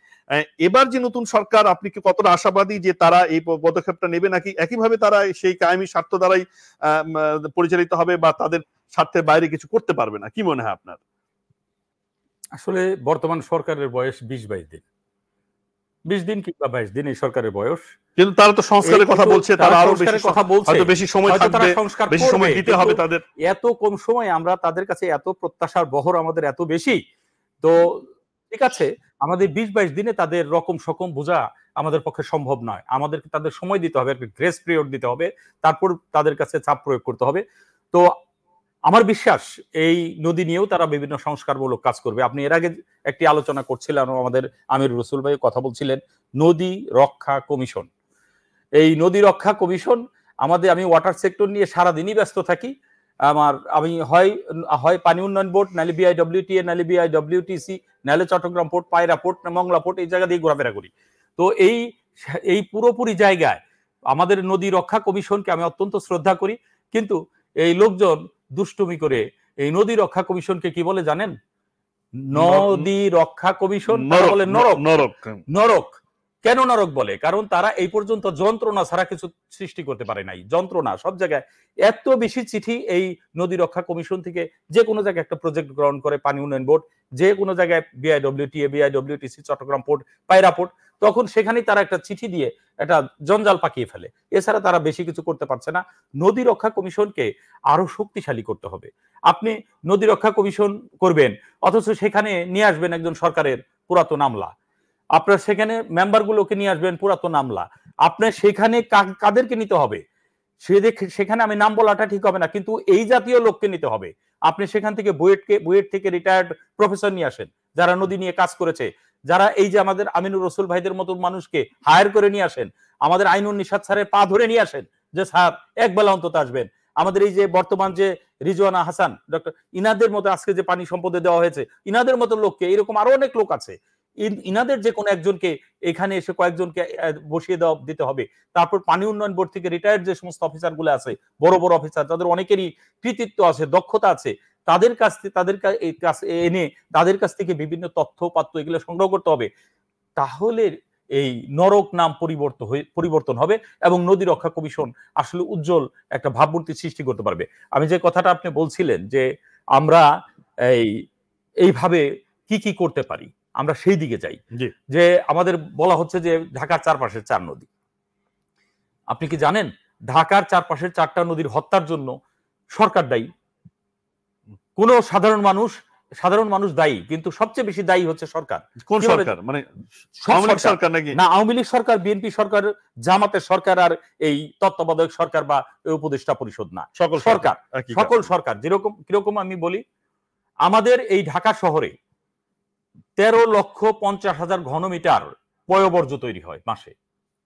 এবার যে নতুন সরকার, আপনি কি কতটা আশাবাদী যে তারা এই পদক্ষেপটা নেবে, নাকি একইভাবে তারা সেই কায়েমি স্বার্থ দ্বারাই পরিচালিত হবে, বা তাদের স্বার্থের বাইরে কিছু করতে পারবে না? কি মনে হয় আপনার? আসলে বর্তমান সরকারের বয়স 20-22 দিন, 20 দিন কিংবা 22 দিন এই সরকারের বয়স, কিন্তু তারা তো সংস্কারের কথা বলছে, তারা আরো বেশি সময় থাকবে, বেশি সময় দিতে হবে তাদের। এত কম সময় আমরা তাদের কাছে এত প্রত্যাশার বহর আমাদের এত বেশি, তো ঠিক আছে আমাদের 20-22 দিনে তাদের রকম সকম বোঝা আমাদের পক্ষে সম্ভব নয়। আমাদেরকে তাদের সময় দিতে হবে, একটা গ্রেস পিরিয়ড দিতে হবে, তারপর তাদের কাছে চাপ প্রয়োগ করতে হবে। তো আমার বিশ্বাস এই নদী নিয়েও তারা বিভিন্ন সংস্কারমূলক কাজ করবে। আপনি এর আগে একটি আলোচনা করছিলেন, আমাদের আমির রসুল ভাই কথা বলছিলেন নদী রক্ষা কমিশন। এই নদী রক্ষা কমিশন আমি ওয়াটার সেক্টর নিয়ে সারাদিনই ব্যস্ত থাকি। আমি হয় পানি উন্নয়ন বোর্ড, নাহলে BIWTA, নাহলে BIWTC, নাহলে চট্টগ্রাম পোর্ট, পায়রা পোর্ট, মংলা পোর্ট, এই জায়গা দিয়ে ঘোরাফেরা করি। তো এই পুরোপুরি জায়গায় আমাদের নদী রক্ষা কমিশনকে আমি অত্যন্ত শ্রদ্ধা করি, কিন্তু এই লোকজন দুষ্টুমি করে এই নদী রক্ষা কমিশনকে কি বলে জানেন? নদী রক্ষা কমিশন বলে নরক। নরক কেন নরক বলে? কারণ তারা এই পর্যন্ত যন্ত্রণা ছাড়া কিছু সৃষ্টি করতে পারে নাই। যন্ত্রণা সব জায়গায় এত বেশি চিঠি এই নদী রক্ষা কমিশন থেকে যে কোনো জায়গায় একটা প্রজেক্ট গ্রহণ করে পানি উন্নয়ন বোর্ড, যে কোনো জায়গায় বিআইডব্লিউটিএ, বিআইডব্লিউটিসি, চট্টগ্রাম পোর্ট, পায়রা পোর্ট, তখন সেখানেই তারা একটা চিঠি দিয়ে একটা জঞ্জাল পাকিয়ে ফেলে। এছাড়া তারা বেশি কিছু করতে পারছে না। নদী রক্ষা কমিশনকে আরো শক্তিশালী করতে হবে। আপনি নদী রক্ষা কমিশন করবেন, অথচ সেখানে নিয়ে আসবেন একজন সরকারের পুরাতন আমলা, আপনার সেখানে মেম্বারগুলোকে নিয়ে আসবেন পুরাতন আমলা, আপনার সেখানে কাদেরকে নিতে হবে? সেখানে আমি নাম বলাটা ঠিক হবে না, কিন্তু এই জাতীয় লোককে নিতে হবে। আপনি সেখান থেকে বুয়েট থেকে রিটায়ার্ড প্রফেসর নিয়ে আসেন, যারা নদী নিয়ে কাজ করেছে, যারা এই যে আমাদের আমিনুর রসুল ভাইদের মতো মানুষকে হায়ার করে নিয়ে আসেন, আমাদের আইনুন নিশাত স্যারের পা ধরে নিয়ে আসেন যে স্যার এক বেলা অন্তত আসবেন। আমাদের এই যে বর্তমান যে রিজওয়ানা হাসান ডক্টর, ইনাদের মতো আজকে যে পানি সম্পদে দেওয়া হয়েছে, ইনাদের মতো লোককে, এরকম আরো অনেক লোক আছে, ইনাদের যে কোনো একজনকে এখানে এসে কয়েকজনকে বসিয়ে দিতে হবে। তারপর পানি উন্নয়ন বোর্ড থেকে রিটায়ার্ড যে সমস্ত অফিসার গুলো আছে, বড় বড় অফিসার, তাদের অনেকেরই কৃতিত্ব আছে, দক্ষতা আছে, তাদের কাছে এনে তাদের কাছ থেকে বিভিন্ন তথ্য পাত্র এগুলো সংগ্রহ করতে হবে। তাহলে এই নরক নাম পরিবর্তন হবে এবং নদী রক্ষা কমিশন আসলে উজ্জ্বল একটা ভাবমূর্তি সৃষ্টি করতে পারবে। আমি যে কথাটা আপনি বলছিলেন যে আমরা এইভাবে কি করতে পারি, আমরা সেই দিকে যাই। যে আমাদের বলা হচ্ছে যে ঢাকার চারপাশের 4 নদী। আপনি কি জানেন ঢাকার চারপাশের 4টা নদীর হত্যার জন্য সরকার দায়ী? কোন সাধারণ মানুষ দায়ী, কিন্তু সবচেয়ে বেশি দায়ী হচ্ছে সরকার। কোন সরকার? মানে সরকার নাকি? না, আওয়ামী লীগ সরকার, বিএনপি সরকার, জামাতের সরকার, আর এই তত্ত্বাবধায়ক সরকার বা উপদেষ্টা পরিষদ না, সকল সরকার। কিরকম আমি বলি, আমাদের এই ঢাকা শহরে 13,50,000 ঘনমিটার পয়ঃবর্জ্য তৈরি হয় মাসে।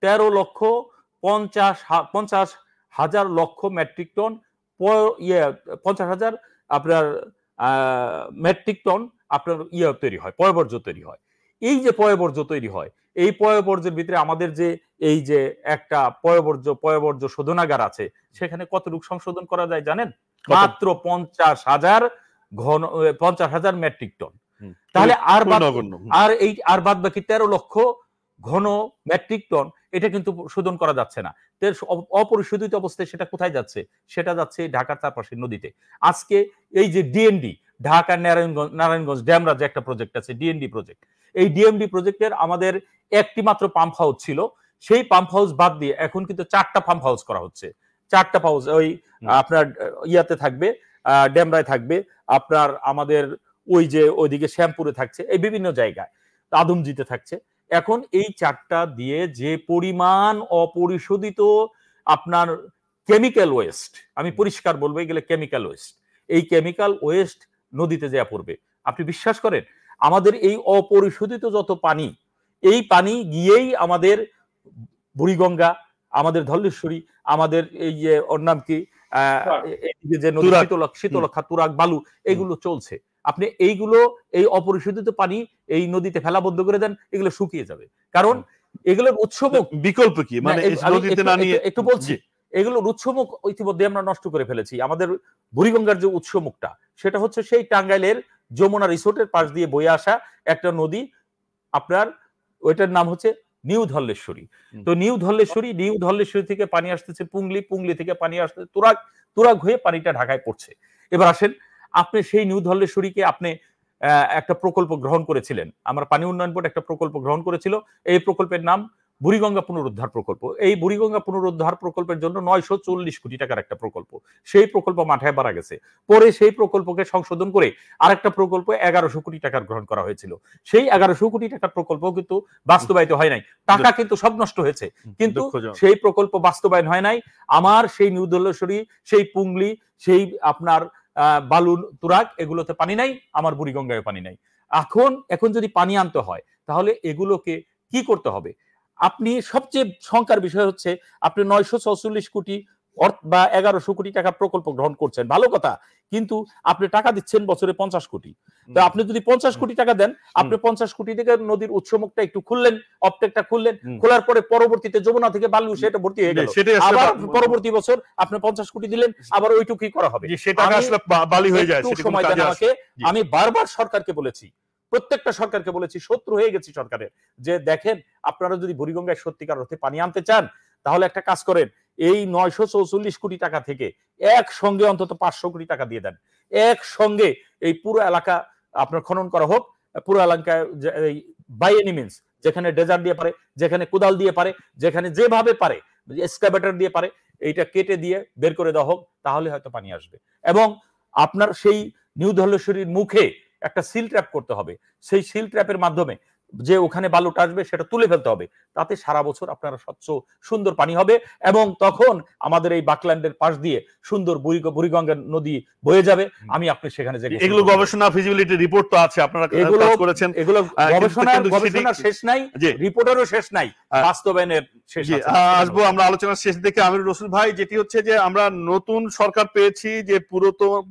13,50,000 লক্ষ মেট্রিক টন 50,000 আপনার মেট্রিক টন আপনার তৈরি হয়, পয়ঃবর্জ্য তৈরি হয়। এই যে পয়ঃবর্জ্য তৈরি হয়, এই পয়ঃবর্জ্যের ভিতরে আমাদের যে এই যে একটা পয়ঃবর্জ্য শোধনাগার আছে, সেখানে কতটুকু সংশোধন করা যায় জানেন? মাত্র 50,000 মেট্রিক টন। তাহলে আর বাদ বাকি 13 লক্ষ ঘন মেট্রিক টন এটা কিন্তু শোধন করা যাচ্ছে না। অপরিশোধিত অবস্থায় সেটা কোথায় যাচ্ছে? সেটা যাচ্ছে ঢাকার চারপাশের নদীতে। আজকে এই যে ডিএনডি, ঢাকা নারায়ণগঞ্জ ড্যামরা যে একটা প্রজেক্ট আছে, ডিএনডি প্রজেক্ট, এই ডিএমডি প্রজেক্টের আমাদের একটি মাত্র পাম্প হাউস ছিল। সেই পাম্প হাউস বাদ দিয়ে এখন কিন্তু 4টা পাম্প হাউস করা হচ্ছে। 4টা হাউস ওই আপনার ইয়াতে থাকবে, ড্যামরায় থাকবে, আপনার আমাদের ওই যে ওইদিকে শ্যামপুরে থাকছে, এই বিভিন্ন জায়গায় আদমজিতে থাকছে। এখন এই 4টা দিয়ে যে পরিমাণ অপরিশোধিত আপনার কেমিক্যাল ওয়েস্ট, আমি পরিষ্কার বলবো এগুলো কেমিক্যাল ওয়েস্ট, এই কেমিক্যাল ওয়েস্ট নদীতে যা পড়বে, আপনি বিশ্বাস করেন আমাদের এই অপরিশোধিত যত পানি, এই পানি গিয়েই আমাদের বুড়িগঙ্গা, আমাদের ধলেশ্বরী, আমাদের এই যে ওর নাম কি যে নদী শীতলক্ষা, তুরাগ, বালু, এগুলো চলছে। আপনি এই অপরিশোধিত পানি এই নদীতে ফেলা বন্ধ করে দেন, এগুলো শুকিয়ে যাবে। কারণ এগুলোর উৎসমুখ বিকল্প কি? মানে নদীতে না নিয়ে একটু বলছি, এগুলোর উৎসমুখ ইতিমধ্যে আমরা নষ্ট করে ফেলেছি। আমাদের বুড়িগঙ্গার যে উৎসমুখটা, সেটা হচ্ছে সেই টাঙ্গাইলের যমুনা রিসোর্টের পাশ দিয়ে বয়ে আসা একটা নদী, আপনার ওইটার নাম হচ্ছে নিউ ধলেশ্বরী। তো নিউ ধলেশ্বরী থেকে পানি আসতেছে পুংলি থেকে পানি আসতেছে তুরাগ হয়ে পানিটা ঢাকায় পড়ছে। এবার আসেন, আপনি সেই নিউ ধলেশ্বরীকে আপনি একটা প্রকল্প গ্রহণ করেছিলেন, আমার পানি উন্নয়ন বোর্ড একটা প্রকল্প গ্রহণ করেছিল। এই প্রকল্পের নাম বুড়িগঙ্গা পুনরুদ্ধার প্রকল্প। এই বুড়িগঙ্গা পুনরুদ্ধার প্রকল্পের জন্য 940 কোটি টাকার একটা প্রকল্প, সেই প্রকল্প মাথায় বাড়া গেছে। পরে সেই প্রকল্পকে সংশোধন করে আরেকটা প্রকল্প 1100 কোটি টাকার গ্রহণ করা হয়েছিল। সেই 1100 কোটি টাকার প্রকল্প কিন্তু বাস্তবায়িত হয় নাই, টাকা কিন্তু সব নষ্ট হয়েছে, কিন্তু সেই প্রকল্প বাস্তবায়ন হয় নাই। আমার সেই নিউ ধলেশ্বরী, সেই পুংলি, সেই আপনার বালুন, তুরাগ, এগুলোতে পানি নাই, আমার বুড়িগঙ্গায় পানি নাই। এখন যদি পানি আনতে হয়, তাহলে এগুলোকে কি করতে হবে? আপনি সবচেয়ে শঙ্কার বিষয় হচ্ছে আপনি 944 কোটি বা 1100 কোটি টাকা প্রকল্প গ্রহণ করছেন, ভালো কথা, কিন্তু আপনি টাকা দিচ্ছেন বছরে 50 কোটি। তো আপনি যদি 50 কোটি টাকা দেন, আপনি 50 কোটি থেকে নদীর উৎসমুখটা একটু খুললেন, অপটেকটা খুললেন, খোলার পরে পরবর্তীতে যমুনা থেকে বালু সেটা ভর্তি হয়ে গেল, আবার পরবর্তী বছর আপনি 50 কোটি দিলেন, আবার ওইটুকুই করা হবে, সেটা আসলে বালি হয়ে যায়। সময় দেন আমাকে। আমি বারবার সরকারকে বলেছি, প্রত্যেকটা সরকারকে বলেছি, শত্রু হয়ে গেছি সরকারের, যে দেখেন আপনারা যদি বুড়িগঙ্গায় সত্যিকার অর্থে পানি আনতে চান তাহলে একটা কাজ করেন, এই 944 কোটি টাকা থেকে একসঙ্গে অন্তত 500 কোটি টাকা দিয়ে দেন, একসঙ্গে এই পুরো এলাকা আপনার খনন করা হোক, পুরো এলাকায় বাই এনি মিনস, যেখানে ডেজার দিয়ে পারে, যেখানে কোদাল দিয়ে পারে, যেখানে যেভাবে পারে, এক্সকাভেটর দিয়ে পারে, এইটা কেটে দিয়ে বের করে দেওয়া হোক, তাহলে হয়তো পানি আসবে। এবং আপনার সেই নিউ ধলেশ্বরীর মুখে একটা সিল ট্র্যাপ করতে হবে, সেই সিল ট্র্যাপের মাধ্যমে যে ওখানে বালুটা আসবে সেটা তুলে ফেলতে হবে, তাতে সারা বছর আপনারা স্বচ্ছ সুন্দর পানি হবে। এবং তখন আমাদের এই বাকল্যান্ডের পাশ দিয়ে সুন্দর বুড়িগঙ্গা নদী বয়ে যাবে, আমি আপনি সেখানে যে এগুলো গবেষণা ফিজিবিলিটি রিপোর্ট তো আছে, আপনারা এগুলো কাজ করেছেন, এগুলো গবেষণার শেষ নাই, রিপোর্টেরও শেষ নাই, বাস্তবায়নের শেষ আছে। আসবো আমরা আলোচনার শেষ দিকে। আমিরুল রসুল ভাই, যেটি হচ্ছে যে আমরা নতুন সরকার পেয়েছি, যে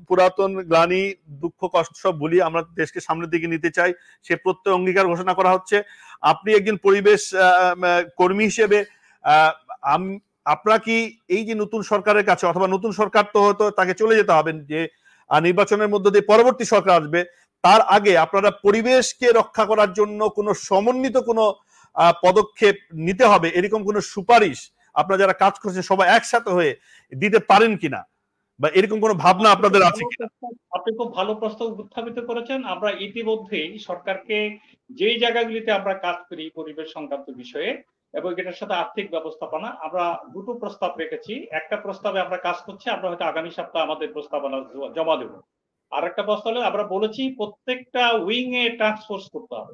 পুরাতন গ্লানি দুঃখ কষ্ট সব ভুলি আমরা দেশকে সামনের দিকে নিতে চাই, সে প্রত্যয় অঙ্গীকার ঘোষণা করা হচ্ছে। আপনি একজন পরিবেশ কর্মী হিসেবে আপনারা কি এই যে নতুন সরকারের কাছে, অথবা নতুন সরকার তো হয়তো তাকে চলে যেতে হবে, যে নির্বাচনের মধ্য দিয়ে পরবর্তী সরকার আসবে, তার আগে আপনারা পরিবেশকে রক্ষা করার জন্য কোনো সমন্বিত কোনো পদক্ষেপ নিতে হবে, এরকম কোনো সুপারিশ আপনারা যারা কাজ করছেন সবাই একসাথে হয়ে দিতে পারেন কিনা, বা এরকম কোনো ভাবনা আপনাদের আছে কিনা? আপনি খুব ভালো প্রশ্ন উত্থাপিত করেছেন। আমরা ইতিমধ্যেই সরকারকে যেই জায়গাগুলিতে আমরা কাজ করি পরিবেশ সংক্রান্ত বিষয়ে এবং এটার সাথে আর্থিক ব্যবস্থাপনা, আমরা দুটো প্রস্তাব রেখেছি। একটা প্রস্তাবে আমরা কাজ করছি, আমরা হয়তো আগামী সপ্তাহে আমাদের প্রস্তাবনা জমা দেব। আর একটা প্রস্তাবে আমরা বলেছি প্রত্যেকটা উইং এ ট্রান্সফোর্স করতে হবে,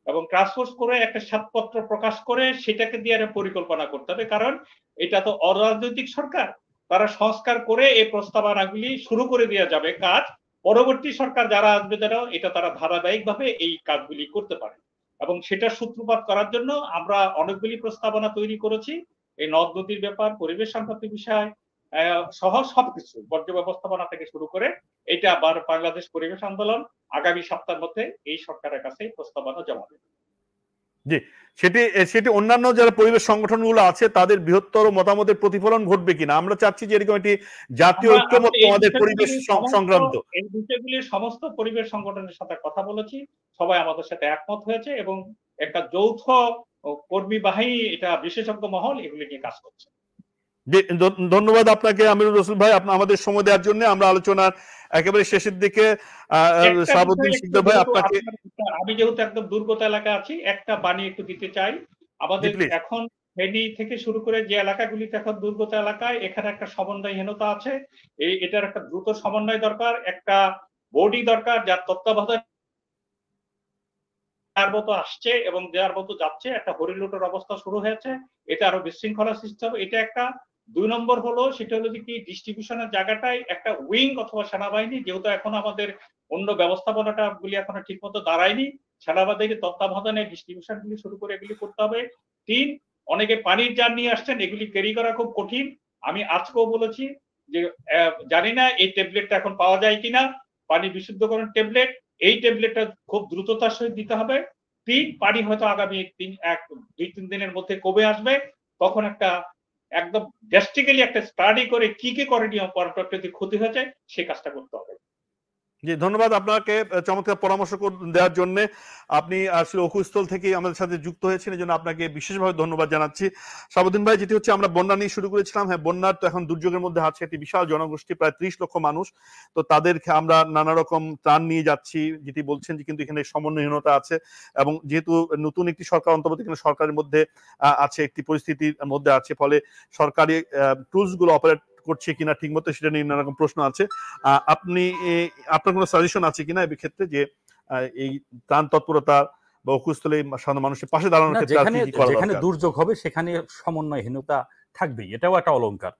এবং ট্রান্সফোর্স করে একটা শ্বেতপত্র প্রকাশ করে সেটাকে দিয়ে একটা পরিকল্পনা করতে হবে। কারণ এটা তো অরাজনৈতিক সরকার, তারা সংস্কার করে এই প্রস্তাবনাগুলি শুরু করে দেওয়া যাবে কাজ। পরবর্তী সরকার যারা আসবে এটা তারা ধারাবাহিকভাবে এই কাজগুলি করতে পারে, এবং সেটা সূত্রপাত করার জন্য আমরা অনেকগুলি প্রস্তাবনা তৈরি করেছি। এই নদ নদীর ব্যাপার, পরিবেশ সংক্রান্ত বিষয় সহ সবকিছু, বর্জ্য ব্যবস্থাপনা থেকে শুরু করে, এটা আবার বাংলাদেশ পরিবেশ আন্দোলন আগামী সপ্তাহের মধ্যে এই সরকারের কাছে প্রস্তাবনা জমা দেবে। জি, সেটি অন্যান্য যারা পরিবেশ সংগঠনগুলো আছে তাদের বৃহত্তর মতামতের প্রতিফলন ঘটবে কিনা, আমরা চাচ্ছি যে এরকম একটি জাতীয় ঐক্যমত্য আমাদের পরিবেশ সংক্রান্ত। এই বিষয়গুলি সমস্ত পরিবেশ সংগঠনের সাথে কথা বলেছি, সবাই আমাদের সাথে একমত হয়েছে, এবং একটা যৌথ কর্মী বাহিনী, এটা বিশেষজ্ঞ মহল এগুলি নিয়ে কাজ করছে। ধন্যবাদ আপনাকে আমিরুল রসুল ভাই, আপনার আমাদের সময় দেওয়ার জন্য। আমরা আলোচনার একেবারে শেষের দিকে শাহাবুদ্দিন শিকদার ভাই, আপনাকে, আমি যেহেতু একদম দুর্গত এলাকা আছি, একটা বাণী একটু দিতে চাই। আমাদের এখন ফেনী থেকে শুরু করে যে এলাকাগুলিতে এখন দুর্গত এলাকায়, এখানে একটা সমন্বয়হীনতা আছে। এটার একটা দ্রুত সমন্বয় দরকার, একটা বডি দরকার যার তত্ত্বাবধান যার মতো আসছে এবং যার মতো যাচ্ছে, একটা হরিলুটের অবস্থা শুরু হয়েছে, এটা আরো বিশৃঙ্খলা সৃষ্টি হবে। এটা একটা। 2 নম্বর হলো, সেটা হলো কি ডিস্ট্রিবিউশনের জায়গাটায় একটা উইং অথবা সেনাবাহিনী, যেহেতু এখন আমাদের অন্য ব্যবস্থাপনাটা গুলি এখনো ঠিক মতো দাঁড়ায়নি, সেনাবাহিনীর তত্ত্বাবধানে ডিস্ট্রিবিউশন গুলি শুরু করে এগুলি করতে হবে। 3, অনেকে পানির জার নিয়ে আসছেন, এগুলি ক্যারি করা খুব কঠিন। আমি আজকেও বলেছি যে জানি না এই ট্যাবলেটটা এখন পাওয়া যায় কিনা, পানি বিশুদ্ধকরণ ট্যাবলেট, এই ট্যাবলেটটা খুব দ্রুততার সহিত দিতে হবে। 3, পানি হয়তো আগামী 2-3 দিনের মধ্যে কমে আসবে, তখন একটা একদম ড্রাস্টিক্যালি একটা স্টাডি করে কি করণীয়, পরবর্তীতে ক্ষতি হয়েছে সে কাজটা করতে হবে। জি, ধন্যবাদ আপনাকে চমৎকার পরামর্শ দেওয়ার জন্য। আপনি আসলে অকুস্থল থেকে আমাদের সাথে যুক্ত হয়েছেন, এই জন্য আপনাকে বিশেষভাবে ধন্যবাদ জানাচ্ছি। শাহাবুদ্দিন ভাই, যেটি হচ্ছে আমরা বন্যা নিয়ে শুরু করেছিলাম, হ্যাঁ বন্যার তো এখন দুর্যোগের মধ্যে আছে একটি বিশাল জনগোষ্ঠী, প্রায় 30 লক্ষ মানুষ, তো তাদেরকে আমরা নানা রকম ত্রাণ নিয়ে যাচ্ছি, যেটি বলছেন যে কিন্তু এখানে সমন্বয়হীনতা আছে, এবং যেহেতু নতুন একটি সরকার অন্তর্বর্তীকালীন সরকারের মধ্যে আছে, একটি পরিস্থিতির মধ্যে আছে, ফলে সরকারি টুলস গুলো অপারেট করছে কিনা ঠিক মতো সেটা নিয়ে নানা রকম প্রশ্ন আছে। আপনার কোনো সাজেশন আছে কিনা এই ক্ষেত্রে, যে এই ত্রাণ তৎপরতা বা অকুস্থলে সাধারণ মানুষের পাশে দাঁড়ানোর ক্ষেত্রে যেখানে দুর্যোগ হবে সেখানে সমন্বয়হীনতা থাকবেই, এটাও একটা অলংকার।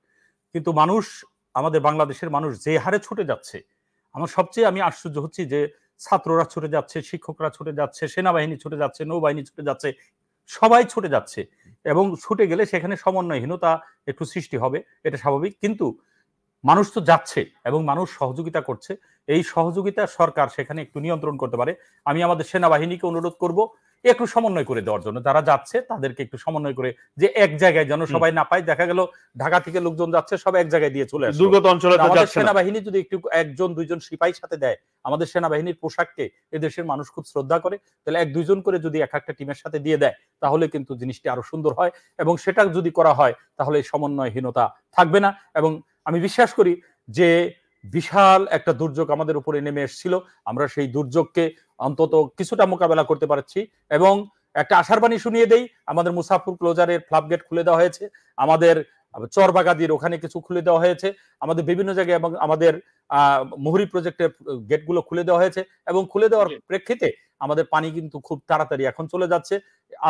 কিন্তু মানুষ, আমাদের বাংলাদেশের মানুষ যে হারে ছুটে যাচ্ছে, আমি আশ্চর্য হচ্ছি যে ছাত্ররা ছুটে যাচ্ছে, শিক্ষকরা ছুটে যাচ্ছে, সেনাবাহিনী ছুটে যাচ্ছে, নৌবাহিনী ছুটে যাচ্ছে, সবাই ছুটে যাচ্ছে, এবং ছুটে গেলে সেখানে সমন্বয়হীনতা একটু সৃষ্টি হবে, এটা স্বাভাবিক। কিন্তু মানুষ তো যাচ্ছে এবং মানুষ সহযোগিতা করছে, এই সহযোগিতা সরকার সেখানে একটু নিয়ন্ত্রণ করতে পারে। আমি আমাদের সেনাবাহিনীকে অনুরোধ করব, একটু সমন্বয় করে দেওয়ার জন্য, যারা যাচ্ছে তাদেরকে একটু সমন্বয় করে, যে এক জায়গায় যেন সবাই না পায়। দেখা গেল ঢাকা থেকে লোকজন যাচ্ছে, সব এক জায়গায় দিয়ে চলে আসে। দুর্গত অঞ্চলে আমাদের সেনাবাহিনী যদি একটু একজন দুইজন সিপাহীর সাথে দেয়, আমাদের সেনাবাহিনীর পোশাককে এদেশের মানুষ খুব শ্রদ্ধা করে, তাহলে এক দুইজন করে যদি এক একটা টিমের সাথে দিয়ে দেয়, তাহলে কিন্তু জিনিসটি আরো সুন্দর হয়। এবং সেটা যদি করা হয় তাহলে সমন্বয়হীনতা থাকবে না। এবং আমি বিশ্বাস করি যে বিশাল একটা দুর্যোগ আমাদের উপরে নেমে এসেছিল, আমরা সেই দুর্যোগকে অন্তত কিছুটা মোকাবেলা করতে পারছি। এবং একটা আশার বাণী শুনিয়ে দেই, আমাদের মুসাফুর ক্লোজারের ফ্লাপ গেট খুলে দেওয়া হয়েছে, আমাদের চরবাগাদির ওখানে কিছু খুলে দেওয়া হয়েছে, আমাদের বিভিন্ন জায়গায়, এবং আমাদের মুহুরী প্রজেক্টের গেটগুলো খুলে দেওয়া হয়েছে। এবং খুলে দেওয়ার প্রেক্ষিতে আমাদের পানি কিন্তু খুব তাড়াতাড়ি এখন চলে যাচ্ছে।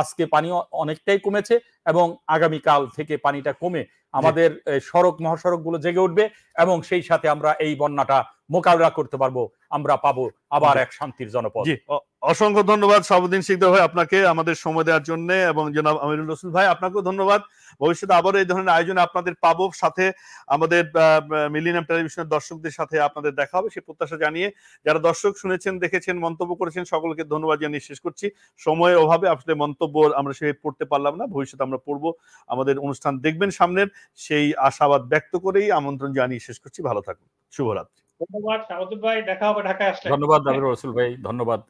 আজকে পানি অনেকটাই কমেছে এবং আগামীকাল থেকে পানিটা কমে আমাদের সড়ক মহাসড়ক গুলো জেগে উঠবে এবং সেই সাথে আমরা এই বন্যাটা মোকাবিলা করতে পারবো, আমরা পাবো আবার এক শান্তির জনপদ। অসংখ্য ধন্যবাদ শাহাবুদ্দিন সিকদার ভাই আপনাকে আমাদের সময় দেওয়ার জন্য, এবং জনাব আমিরুল রসুল ভাই আপনাকেও ধন্যবাদ। ভবিষ্যতে আবারও এই ধরনের আয়োজনে আপনাদের পাবো, সাথে আমাদের মিলেনিয়াম টেলিভিশনের দর্শকদের সাথে আপনাদের দেখা হবে সেই প্রত্যাশা জানিয়ে, যারা দর্শক শুনেছেন, দেখেছেন, মন্তব্য করেছেন, সকলকে ধন্যবাদ জানিয়ে শেষ করছি। সময়ের অভাবে আসলে মন্তব্য আমরা সেভাবে পড়তে পারলাম না, ভবিষ্যতে আমরা পড়বো, আমাদের অনুষ্ঠান দেখবেন সামনের, সেই আশাবাদ ব্যক্ত করেই আমন্ত্রণ জানিয়ে শেষ করছি। ভালো থাকুন, শুভরাত্রি। ধন্যবাদ শাহাবুদ্দিন ভাই, দেখা হবে ঢাকায় আসলে। ধন্যবাদ আমিরুল রসুল ভাই, ধন্যবাদ।